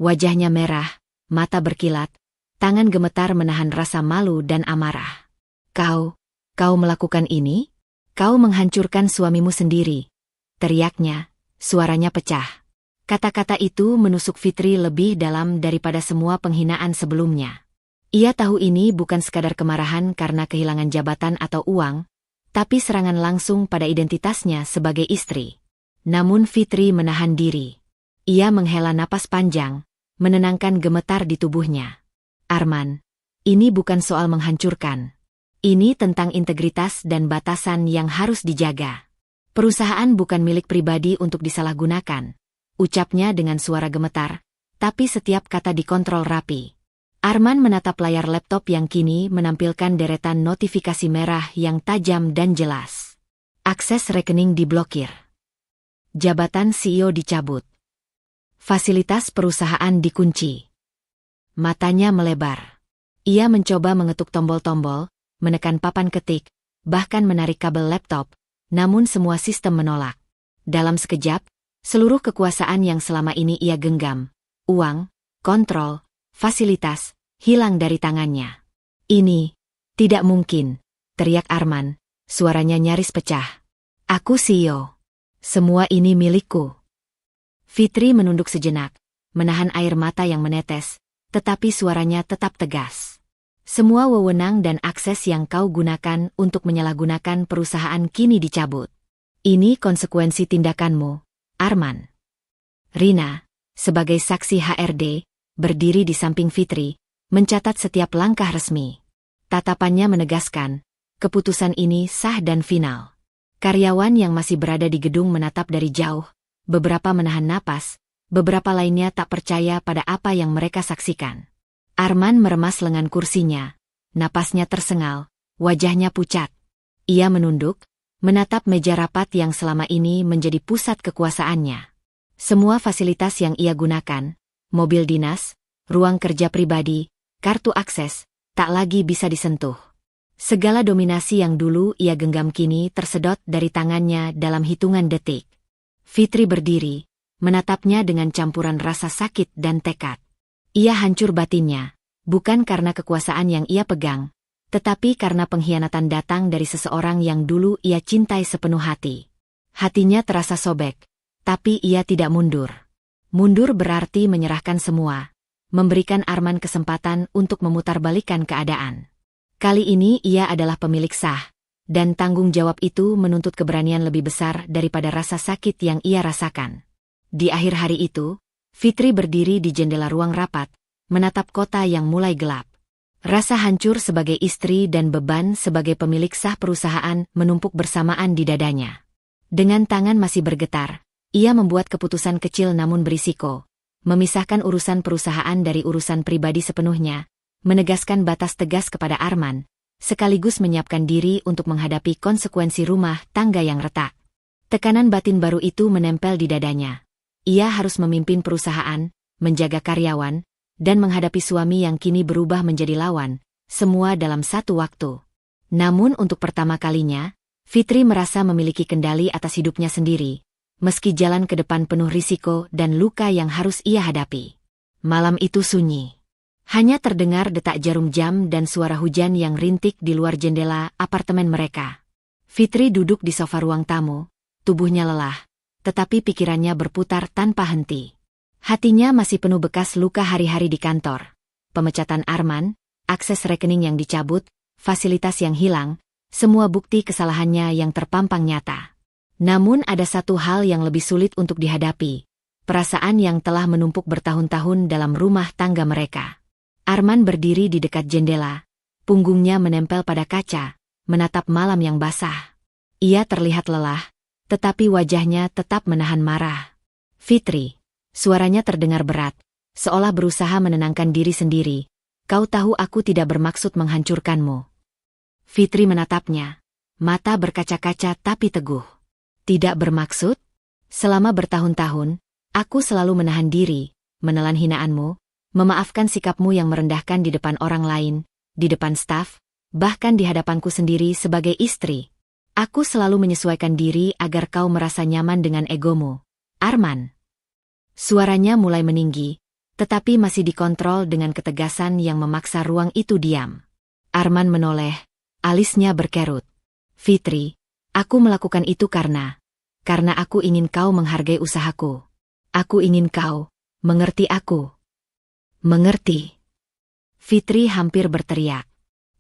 Wajahnya merah, mata berkilat, tangan gemetar menahan rasa malu dan amarah. Kau melakukan ini? Kau menghancurkan suamimu sendiri, teriaknya, suaranya pecah. Kata-kata itu menusuk Fitri lebih dalam daripada semua penghinaan sebelumnya. Ia tahu ini bukan sekadar kemarahan karena kehilangan jabatan atau uang, tapi serangan langsung pada identitasnya sebagai istri. Namun Fitri menahan diri. Ia menghela napas panjang, menenangkan gemetar di tubuhnya. Arman, ini bukan soal menghancurkan. Ini tentang integritas dan batasan yang harus dijaga. Perusahaan bukan milik pribadi untuk disalahgunakan, ucapnya dengan suara gemetar, tapi setiap kata dikontrol rapi. Arman menatap layar laptop yang kini menampilkan deretan notifikasi merah yang tajam dan jelas. Akses rekening diblokir. Jabatan CEO dicabut. Fasilitas perusahaan dikunci. Matanya melebar. Ia mencoba mengetuk tombol-tombol, menekan papan ketik, bahkan menarik kabel laptop, namun semua sistem menolak. Dalam sekejap, seluruh kekuasaan yang selama ini ia genggam, uang, kontrol, fasilitas, hilang dari tangannya. Ini tidak mungkin, teriak Arman, suaranya nyaris pecah. Aku CEO. Semua ini milikku. Fitri menunduk sejenak, menahan air mata yang menetes, tetapi suaranya tetap tegas. Semua wewenang dan akses yang kau gunakan untuk menyalahgunakan perusahaan kini dicabut. Ini konsekuensi tindakanmu, Arman. Rina, sebagai saksi HRD, berdiri di samping Fitri, mencatat setiap langkah resmi. Tatapannya menegaskan, keputusan ini sah dan final. Karyawan yang masih berada di gedung menatap dari jauh, beberapa menahan napas, beberapa lainnya tak percaya pada apa yang mereka saksikan. Arman meremas lengan kursinya, napasnya tersengal, wajahnya pucat. Ia menunduk, menatap meja rapat yang selama ini menjadi pusat kekuasaannya. Semua fasilitas yang ia gunakan, mobil dinas, ruang kerja pribadi, kartu akses, tak lagi bisa disentuh. Segala dominasi yang dulu ia genggam kini tersedot dari tangannya dalam hitungan detik. Fitri berdiri, menatapnya dengan campuran rasa sakit dan tekad. Ia hancur batinnya, bukan karena kekuasaan yang ia pegang, tetapi karena pengkhianatan datang dari seseorang yang dulu ia cintai sepenuh hati. Hatinya terasa sobek, tapi ia tidak mundur. Mundur berarti menyerahkan semua, memberikan Arman kesempatan untuk memutarbalikkan keadaan. Kali ini ia adalah pemilik sah, dan tanggung jawab itu menuntut keberanian lebih besar daripada rasa sakit yang ia rasakan. Di akhir hari itu, Fitri berdiri di jendela ruang rapat, menatap kota yang mulai gelap. Rasa hancur sebagai istri dan beban sebagai pemilik sah perusahaan menumpuk bersamaan di dadanya. Dengan tangan masih bergetar, ia membuat keputusan kecil namun berisiko, memisahkan urusan perusahaan dari urusan pribadi sepenuhnya, menegaskan batas tegas kepada Arman, sekaligus menyiapkan diri untuk menghadapi konsekuensi rumah tangga yang retak. Tekanan batin baru itu menempel di dadanya. Ia harus memimpin perusahaan, menjaga karyawan, dan menghadapi suami yang kini berubah menjadi lawan, semua dalam satu waktu. Namun untuk pertama kalinya, Fitri merasa memiliki kendali atas hidupnya sendiri, meski jalan ke depan penuh risiko dan luka yang harus ia hadapi. Malam itu sunyi. Hanya terdengar detak jarum jam dan suara hujan yang rintik di luar jendela apartemen mereka. Fitri duduk di sofa ruang tamu, tubuhnya lelah, tetapi pikirannya berputar tanpa henti. Hatinya masih penuh bekas luka hari-hari di kantor. Pemecatan Arman, akses rekening yang dicabut, fasilitas yang hilang, semua bukti kesalahannya yang terpampang nyata. Namun ada satu hal yang lebih sulit untuk dihadapi, perasaan yang telah menumpuk bertahun-tahun dalam rumah tangga mereka. Arman berdiri di dekat jendela, punggungnya menempel pada kaca, menatap malam yang basah. Ia terlihat lelah, tetapi wajahnya tetap menahan marah. Fitri, suaranya terdengar berat, seolah berusaha menenangkan diri sendiri. Kau tahu aku tidak bermaksud menghancurkanmu. Fitri menatapnya, mata berkaca-kaca tapi teguh. Tidak bermaksud? Selama bertahun-tahun, aku selalu menahan diri, menelan hinaanmu, memaafkan sikapmu yang merendahkan di depan orang lain, di depan staf, bahkan di hadapanku sendiri sebagai istri. Aku selalu menyesuaikan diri agar kau merasa nyaman dengan egomu. Arman. Suaranya mulai meninggi, tetapi masih dikontrol dengan ketegasan yang memaksa ruang itu diam. Arman menoleh, alisnya berkerut. Fitri, aku melakukan itu karena aku ingin kau menghargai usahaku. Aku ingin kau mengerti aku. Mengerti. Fitri hampir berteriak.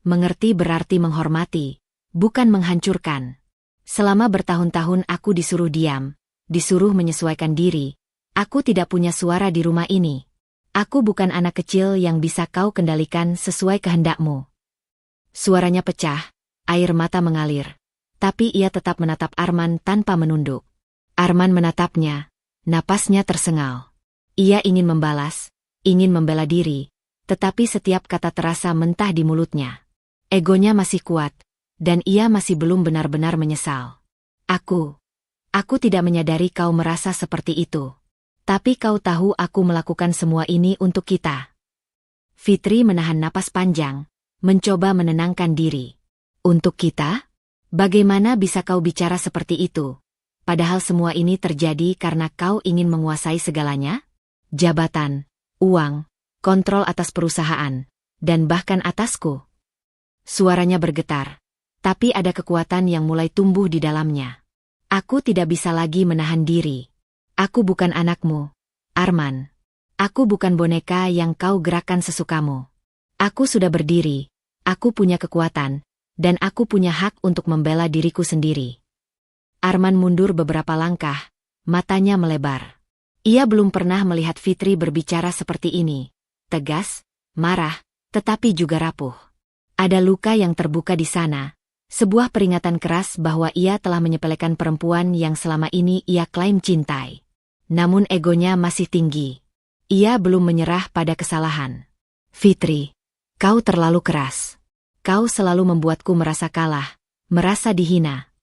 Mengerti berarti menghormati, bukan menghancurkan. Selama bertahun-tahun aku disuruh diam, disuruh menyesuaikan diri. Aku tidak punya suara di rumah ini. Aku bukan anak kecil yang bisa kau kendalikan sesuai kehendakmu. Suaranya pecah, air mata mengalir. Tapi ia tetap menatap Arman tanpa menunduk. Arman menatapnya, napasnya tersengal. Ia ingin membalas, ingin membela diri, tetapi setiap kata terasa mentah di mulutnya. Egonya masih kuat, dan ia masih belum benar-benar menyesal. Aku tidak menyadari kau merasa seperti itu. Tapi kau tahu aku melakukan semua ini untuk kita. Fitri menahan napas panjang, mencoba menenangkan diri. Untuk kita? Bagaimana bisa kau bicara seperti itu? Padahal semua ini terjadi karena kau ingin menguasai segalanya? Jabatan, uang, kontrol atas perusahaan, dan bahkan atasku. Suaranya bergetar, tapi ada kekuatan yang mulai tumbuh di dalamnya. Aku tidak bisa lagi menahan diri. Aku bukan anakmu, Arman. Aku bukan boneka yang kau gerakkan sesukamu. Aku sudah berdiri, aku punya kekuatan, dan aku punya hak untuk membela diriku sendiri. Arman mundur beberapa langkah, matanya melebar. Ia belum pernah melihat Fitri berbicara seperti ini. Tegas, marah, tetapi juga rapuh. Ada luka yang terbuka di sana, sebuah peringatan keras bahwa ia telah menyepelekan perempuan yang selama ini ia klaim cintai. Namun egonya masih tinggi. Ia belum menyerah pada kesalahan. Fitri, kau terlalu keras. Kau selalu membuatku merasa kalah, merasa dihina.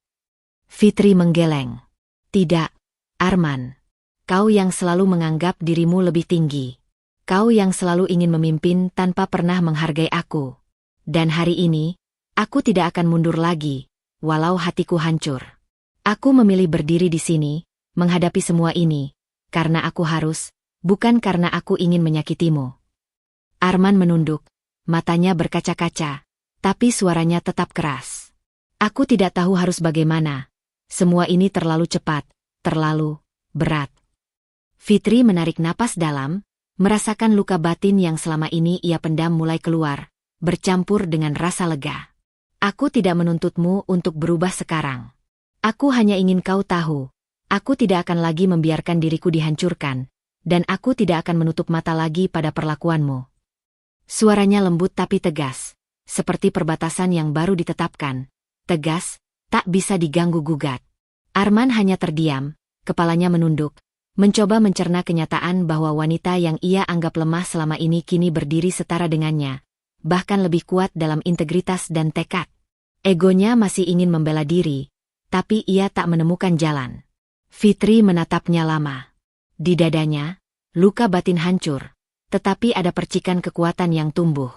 Fitri menggeleng. Tidak, Arman. Kau yang selalu menganggap dirimu lebih tinggi. Kau yang selalu ingin memimpin tanpa pernah menghargai aku. Dan hari ini, aku tidak akan mundur lagi, walau hatiku hancur. Aku memilih berdiri di sini, menghadapi semua ini, karena aku harus, bukan karena aku ingin menyakitimu. Arman menunduk, matanya berkaca-kaca, tapi suaranya tetap keras. Aku tidak tahu harus bagaimana. Semua ini terlalu cepat, terlalu berat. Fitri menarik napas dalam, merasakan luka batin yang selama ini ia pendam mulai keluar, bercampur dengan rasa lega. Aku tidak menuntutmu untuk berubah sekarang. Aku hanya ingin kau tahu, aku tidak akan lagi membiarkan diriku dihancurkan, dan aku tidak akan menutup mata lagi pada perlakuanmu. Suaranya lembut tapi tegas, seperti perbatasan yang baru ditetapkan. Tegas, tak bisa diganggu-gugat. Arman hanya terdiam, kepalanya menunduk, mencoba mencerna kenyataan bahwa wanita yang ia anggap lemah selama ini kini berdiri setara dengannya, bahkan lebih kuat dalam integritas dan tekad. Egonya masih ingin membela diri, tapi ia tak menemukan jalan. Fitri menatapnya lama. Di dadanya, luka batin hancur, tetapi ada percikan kekuatan yang tumbuh.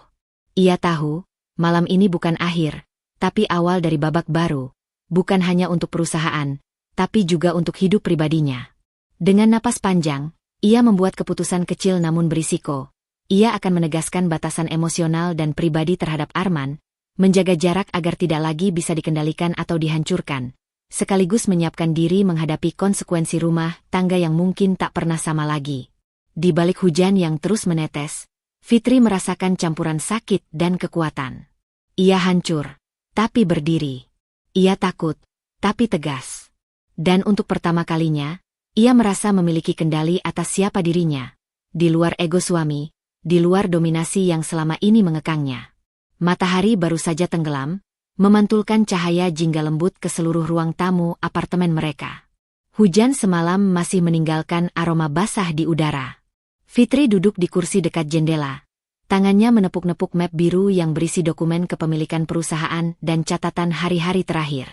Ia tahu, malam ini bukan akhir, tapi awal dari babak baru, bukan hanya untuk perusahaan, tapi juga untuk hidup pribadinya. Dengan napas panjang, ia membuat keputusan kecil namun berisiko. Ia akan menegaskan batasan emosional dan pribadi terhadap Arman, menjaga jarak agar tidak lagi bisa dikendalikan atau dihancurkan, sekaligus menyiapkan diri menghadapi konsekuensi rumah tangga yang mungkin tak pernah sama lagi. Di balik hujan yang terus menetes, Fitri merasakan campuran sakit dan kekuatan. Ia hancur, tapi berdiri. Ia takut, tapi tegas. Dan untuk pertama kalinya, ia merasa memiliki kendali atas siapa dirinya. Di luar ego suami, di luar dominasi yang selama ini mengekangnya. Matahari baru saja tenggelam, memantulkan cahaya jingga lembut ke seluruh ruang tamu apartemen mereka. Hujan semalam masih meninggalkan aroma basah di udara. Fitri duduk di kursi dekat jendela. Tangannya menepuk-nepuk map biru yang berisi dokumen kepemilikan perusahaan dan catatan hari-hari terakhir.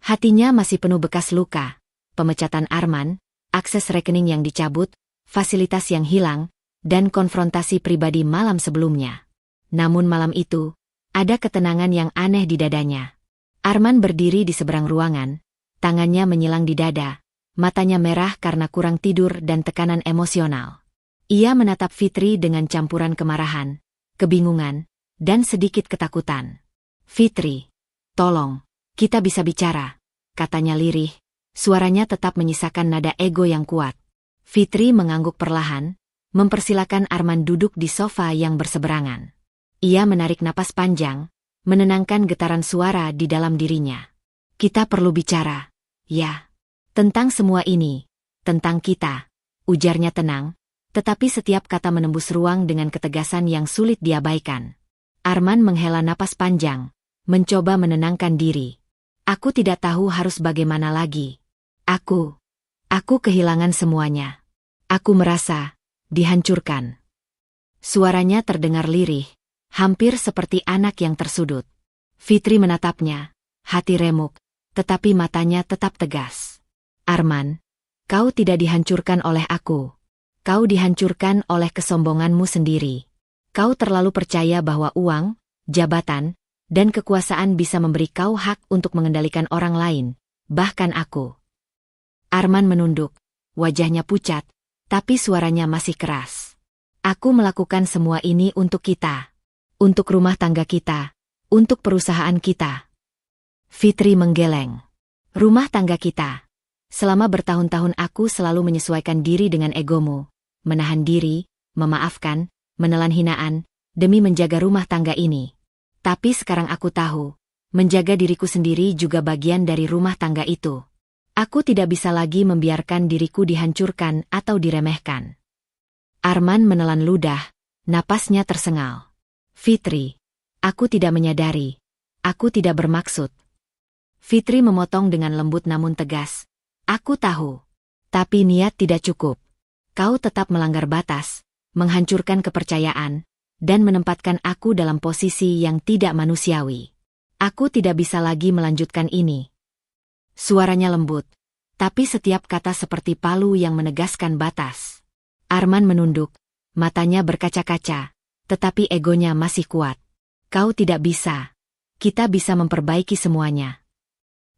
Hatinya masih penuh bekas luka, pemecatan Arman, akses rekening yang dicabut, fasilitas yang hilang, dan konfrontasi pribadi malam sebelumnya. Namun malam itu, ada ketenangan yang aneh di dadanya. Arman berdiri di seberang ruangan, tangannya menyilang di dada, matanya merah karena kurang tidur dan tekanan emosional. Ia menatap Fitri dengan campuran kemarahan, kebingungan, dan sedikit ketakutan. "Fitri, tolong, kita bisa bicara," katanya lirih, suaranya tetap menyisakan nada ego yang kuat. Fitri mengangguk perlahan, mempersilakan Arman duduk di sofa yang berseberangan. Ia menarik napas panjang, menenangkan getaran suara di dalam dirinya. "Kita perlu bicara, ya. Tentang semua ini, tentang kita," ujarnya tenang, tetapi setiap kata menembus ruang dengan ketegasan yang sulit diabaikan. Arman menghela napas panjang, mencoba menenangkan diri. "Aku tidak tahu harus bagaimana lagi. Aku kehilangan semuanya. Aku merasa dihancurkan." Suaranya terdengar lirih, hampir seperti anak yang tersudut. Fitri menatapnya, hati remuk, tetapi matanya tetap tegas. "Arman, kau tidak dihancurkan oleh aku. Kau dihancurkan oleh kesombonganmu sendiri. Kau terlalu percaya bahwa uang, jabatan, dan kekuasaan bisa memberi kau hak untuk mengendalikan orang lain, bahkan aku." Arman menunduk, wajahnya pucat, tapi suaranya masih keras. "Aku melakukan semua ini untuk kita. Untuk rumah tangga kita. Untuk perusahaan kita." Fitri menggeleng. "Rumah tangga kita. Selama bertahun-tahun aku selalu menyesuaikan diri dengan egomu, menahan diri, memaafkan, menelan hinaan, demi menjaga rumah tangga ini. Tapi sekarang aku tahu, menjaga diriku sendiri juga bagian dari rumah tangga itu. Aku tidak bisa lagi membiarkan diriku dihancurkan atau diremehkan." Arman menelan ludah, napasnya tersengal. "Fitri, aku tidak menyadari. Aku tidak bermaksud." Fitri memotong dengan lembut namun tegas. "Aku tahu. Tapi niat tidak cukup. Kau tetap melanggar batas, menghancurkan kepercayaan, dan menempatkan aku dalam posisi yang tidak manusiawi. Aku tidak bisa lagi melanjutkan ini." Suaranya lembut, tapi setiap kata seperti palu yang menegaskan batas. Arman menunduk, matanya berkaca-kaca, tetapi egonya masih kuat. "Kau tidak bisa. Kita bisa memperbaiki semuanya."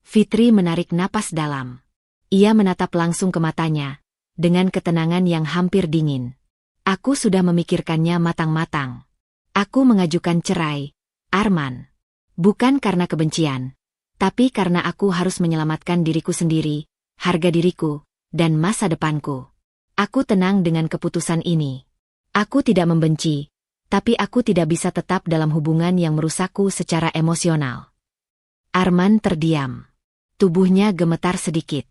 Fitri menarik napas dalam. Ia menatap langsung ke matanya, dengan ketenangan yang hampir dingin. "Aku sudah memikirkannya matang-matang. Aku mengajukan cerai, Arman. Bukan karena kebencian, tapi karena aku harus menyelamatkan diriku sendiri, harga diriku, dan masa depanku. Aku tenang dengan keputusan ini. Aku tidak membenci, tapi aku tidak bisa tetap dalam hubungan yang merusakku secara emosional." Arman terdiam. Tubuhnya gemetar sedikit.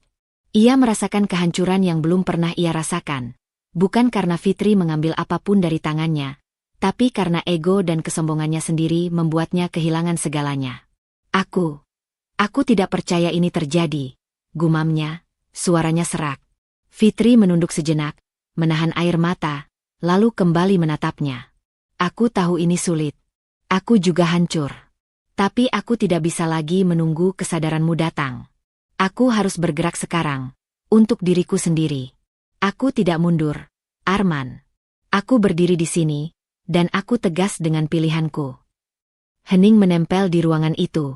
Ia merasakan kehancuran yang belum pernah ia rasakan. Bukan karena Fitri mengambil apapun dari tangannya, tapi karena ego dan kesombongannya sendiri membuatnya kehilangan segalanya. Aku tidak percaya ini terjadi," gumamnya, suaranya serak. Fitri menunduk sejenak, menahan air mata, lalu kembali menatapnya. "Aku tahu ini sulit. Aku juga hancur. Tapi aku tidak bisa lagi menunggu kesadaranmu datang. Aku harus bergerak sekarang. Untuk diriku sendiri. Aku tidak mundur, Arman. Aku berdiri di sini, dan aku tegas dengan pilihanku. Hening menempel di ruangan itu.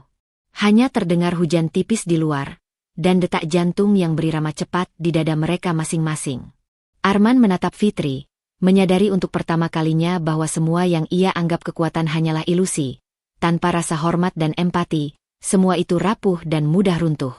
Hanya terdengar hujan tipis di luar, dan detak jantung yang berirama cepat di dada mereka masing-masing. Arman menatap Fitri, menyadari untuk pertama kalinya bahwa semua yang ia anggap kekuatan hanyalah ilusi. Tanpa rasa hormat dan empati, semua itu rapuh dan mudah runtuh.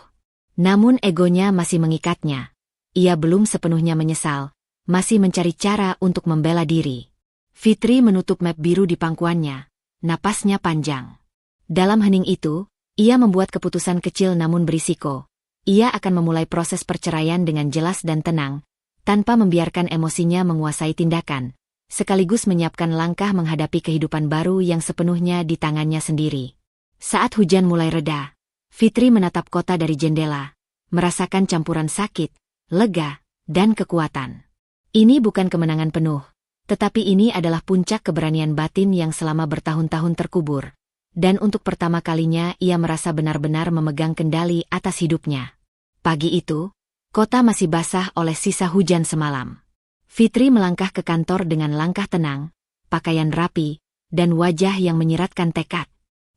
Namun egonya masih mengikatnya. Ia belum sepenuhnya menyesal, masih mencari cara untuk membela diri. Fitri menutup map biru di pangkuannya, napasnya panjang. Dalam hening itu, ia membuat keputusan kecil namun berisiko. Ia akan memulai proses perceraian dengan jelas dan tenang, tanpa membiarkan emosinya menguasai tindakan, sekaligus menyiapkan langkah menghadapi kehidupan baru yang sepenuhnya di tangannya sendiri. Saat hujan mulai reda, Fitri menatap kota dari jendela, merasakan campuran sakit, lega, dan kekuatan. Ini bukan kemenangan penuh, tetapi ini adalah puncak keberanian batin yang selama bertahun-tahun terkubur. Dan untuk pertama kalinya ia merasa benar-benar memegang kendali atas hidupnya. Pagi itu, kota masih basah oleh sisa hujan semalam. Fitri melangkah ke kantor dengan langkah tenang, pakaian rapi, dan wajah yang menyiratkan tekad.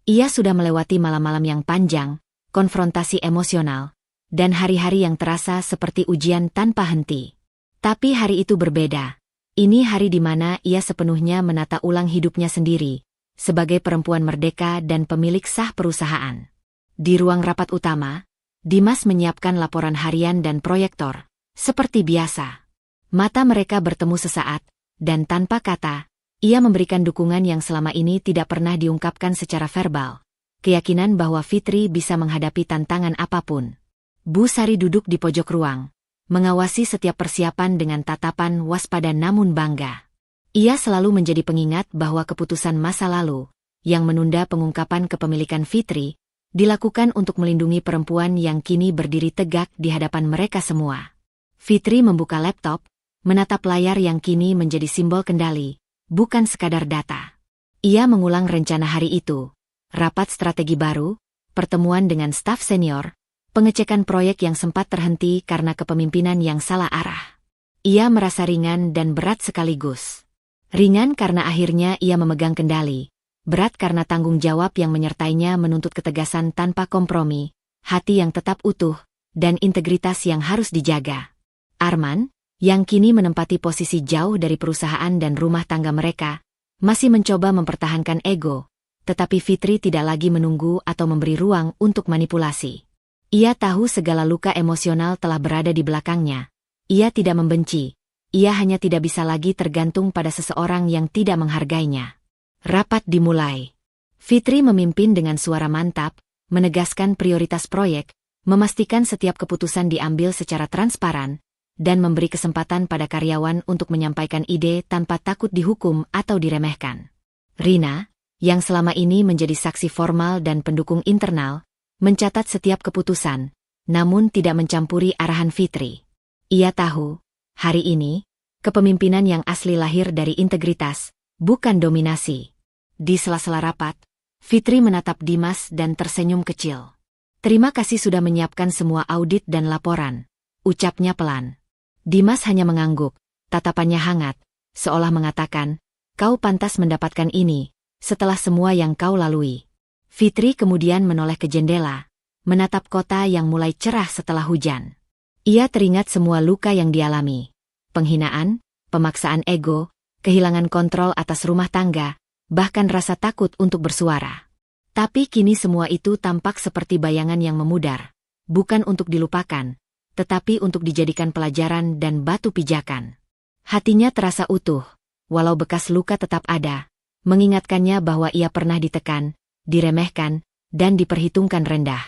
Ia sudah melewati malam-malam yang panjang, konfrontasi emosional, dan hari-hari yang terasa seperti ujian tanpa henti. Tapi hari itu berbeda. Ini hari di mana ia sepenuhnya menata ulang hidupnya sendiri, sebagai perempuan merdeka dan pemilik sah perusahaan. Di ruang rapat utama, Dimas menyiapkan laporan harian dan proyektor, seperti biasa. Mata mereka bertemu sesaat, dan tanpa kata, ia memberikan dukungan yang selama ini tidak pernah diungkapkan secara verbal. Keyakinan bahwa Fitri bisa menghadapi tantangan apapun. Bu Sari duduk di pojok ruang, mengawasi setiap persiapan dengan tatapan waspada namun bangga. Ia selalu menjadi pengingat bahwa keputusan masa lalu, yang menunda pengungkapan kepemilikan Fitri, dilakukan untuk melindungi perempuan yang kini berdiri tegak di hadapan mereka semua. Fitri membuka laptop, menatap layar yang kini menjadi simbol kendali, bukan sekadar data. Ia mengulang rencana hari itu, rapat strategi baru, pertemuan dengan staf senior, pengecekan proyek yang sempat terhenti karena kepemimpinan yang salah arah. Ia merasa ringan dan berat sekaligus. Ringan karena akhirnya ia memegang kendali, berat karena tanggung jawab yang menyertainya menuntut ketegasan tanpa kompromi, hati yang tetap utuh, dan integritas yang harus dijaga. Arman, yang kini menempati posisi jauh dari perusahaan dan rumah tangga mereka, masih mencoba mempertahankan ego, tetapi Fitri tidak lagi menunggu atau memberi ruang untuk manipulasi. Ia tahu segala luka emosional telah berada di belakangnya. Ia tidak membenci. Ia hanya tidak bisa lagi tergantung pada seseorang yang tidak menghargainya. Rapat dimulai. Fitri memimpin dengan suara mantap, menegaskan prioritas proyek, memastikan setiap keputusan diambil secara transparan, dan memberi kesempatan pada karyawan untuk menyampaikan ide tanpa takut dihukum atau diremehkan. Rina, yang selama ini menjadi saksi formal dan pendukung internal, mencatat setiap keputusan, namun tidak mencampuri arahan Fitri. Ia tahu, hari ini, kepemimpinan yang asli lahir dari integritas, bukan dominasi. Di sela-sela rapat, Fitri menatap Dimas dan tersenyum kecil. Terima kasih sudah menyiapkan semua audit dan laporan, ucapnya pelan. Dimas hanya mengangguk, tatapannya hangat, seolah mengatakan, kau pantas mendapatkan ini, setelah semua yang kau lalui. Fitri kemudian menoleh ke jendela, menatap kota yang mulai cerah setelah hujan. Ia teringat semua luka yang dialami. Penghinaan, pemaksaan ego, kehilangan kontrol atas rumah tangga, bahkan rasa takut untuk bersuara. Tapi kini semua itu tampak seperti bayangan yang memudar, bukan untuk dilupakan, tetapi untuk dijadikan pelajaran dan batu pijakan. Hatinya terasa utuh, walau bekas luka tetap ada, mengingatkannya bahwa ia pernah ditekan, diremehkan, dan diperhitungkan rendah.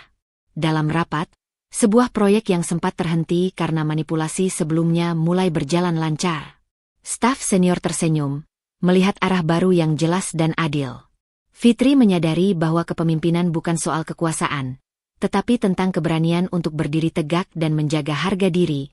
Dalam rapat, sebuah proyek yang sempat terhenti karena manipulasi sebelumnya mulai berjalan lancar. Staf senior tersenyum, melihat arah baru yang jelas dan adil. Fitri menyadari bahwa kepemimpinan bukan soal kekuasaan, tetapi tentang keberanian untuk berdiri tegak dan menjaga harga diri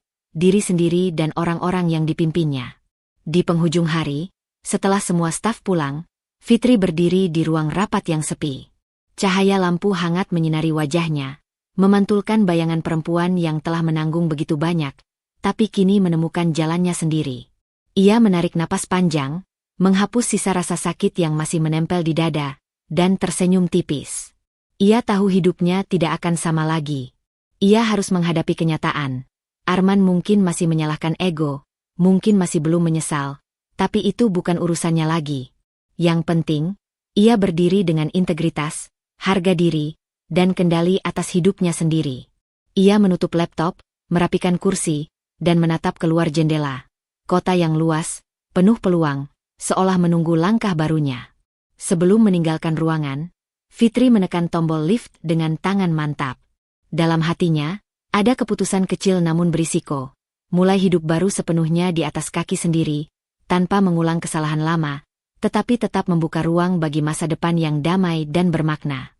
sendiri dan orang-orang yang dipimpinnya. Di penghujung hari, setelah semua staf pulang, Fitri berdiri di ruang rapat yang sepi. Cahaya lampu hangat menyinari wajahnya, memantulkan bayangan perempuan yang telah menanggung begitu banyak, tapi kini menemukan jalannya sendiri. Ia menarik napas panjang, menghapus sisa rasa sakit yang masih menempel di dada, dan tersenyum tipis. Ia tahu hidupnya tidak akan sama lagi. Ia harus menghadapi kenyataan. Arman mungkin masih menyalahkan ego, mungkin masih belum menyesal, tapi itu bukan urusannya lagi. Yang penting, ia berdiri dengan integritas, harga diri, dan kendali atas hidupnya sendiri. Ia menutup laptop, merapikan kursi, dan menatap keluar jendela. Kota yang luas, penuh peluang, seolah menunggu langkah barunya. Sebelum meninggalkan ruangan, Fitri menekan tombol lift dengan tangan mantap. Dalam hatinya, ada keputusan kecil namun berisiko. Mulai hidup baru sepenuhnya di atas kaki sendiri, tanpa mengulang kesalahan lama, tetapi tetap membuka ruang bagi masa depan yang damai dan bermakna.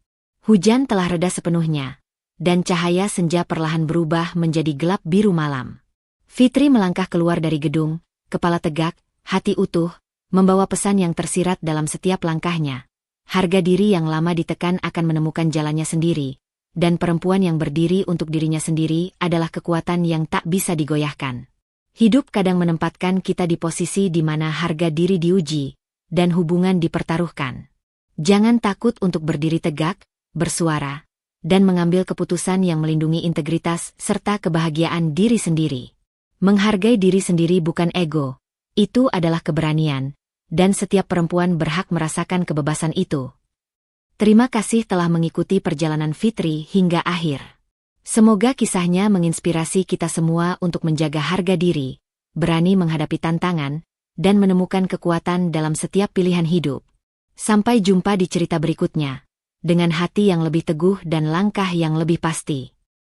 Hujan telah reda sepenuhnya, dan cahaya senja perlahan berubah menjadi gelap biru malam. Fitri melangkah keluar dari gedung, kepala tegak, hati utuh, membawa pesan yang tersirat dalam setiap langkahnya. Harga diri yang lama ditekan akan menemukan jalannya sendiri, dan perempuan yang berdiri untuk dirinya sendiri adalah kekuatan yang tak bisa digoyahkan. Hidup kadang menempatkan kita di posisi di mana harga diri diuji, dan hubungan dipertaruhkan. Jangan takut untuk berdiri tegak, bersuara, dan mengambil keputusan yang melindungi integritas serta kebahagiaan diri sendiri. Menghargai diri sendiri bukan ego, itu adalah keberanian, dan setiap perempuan berhak merasakan kebebasan itu. Terima kasih telah mengikuti perjalanan Fitri hingga akhir. Semoga kisahnya menginspirasi kita semua untuk menjaga harga diri, berani menghadapi tantangan, dan menemukan kekuatan dalam setiap pilihan hidup. Sampai jumpa di cerita berikutnya, dengan hati yang lebih teguh dan langkah yang lebih pasti.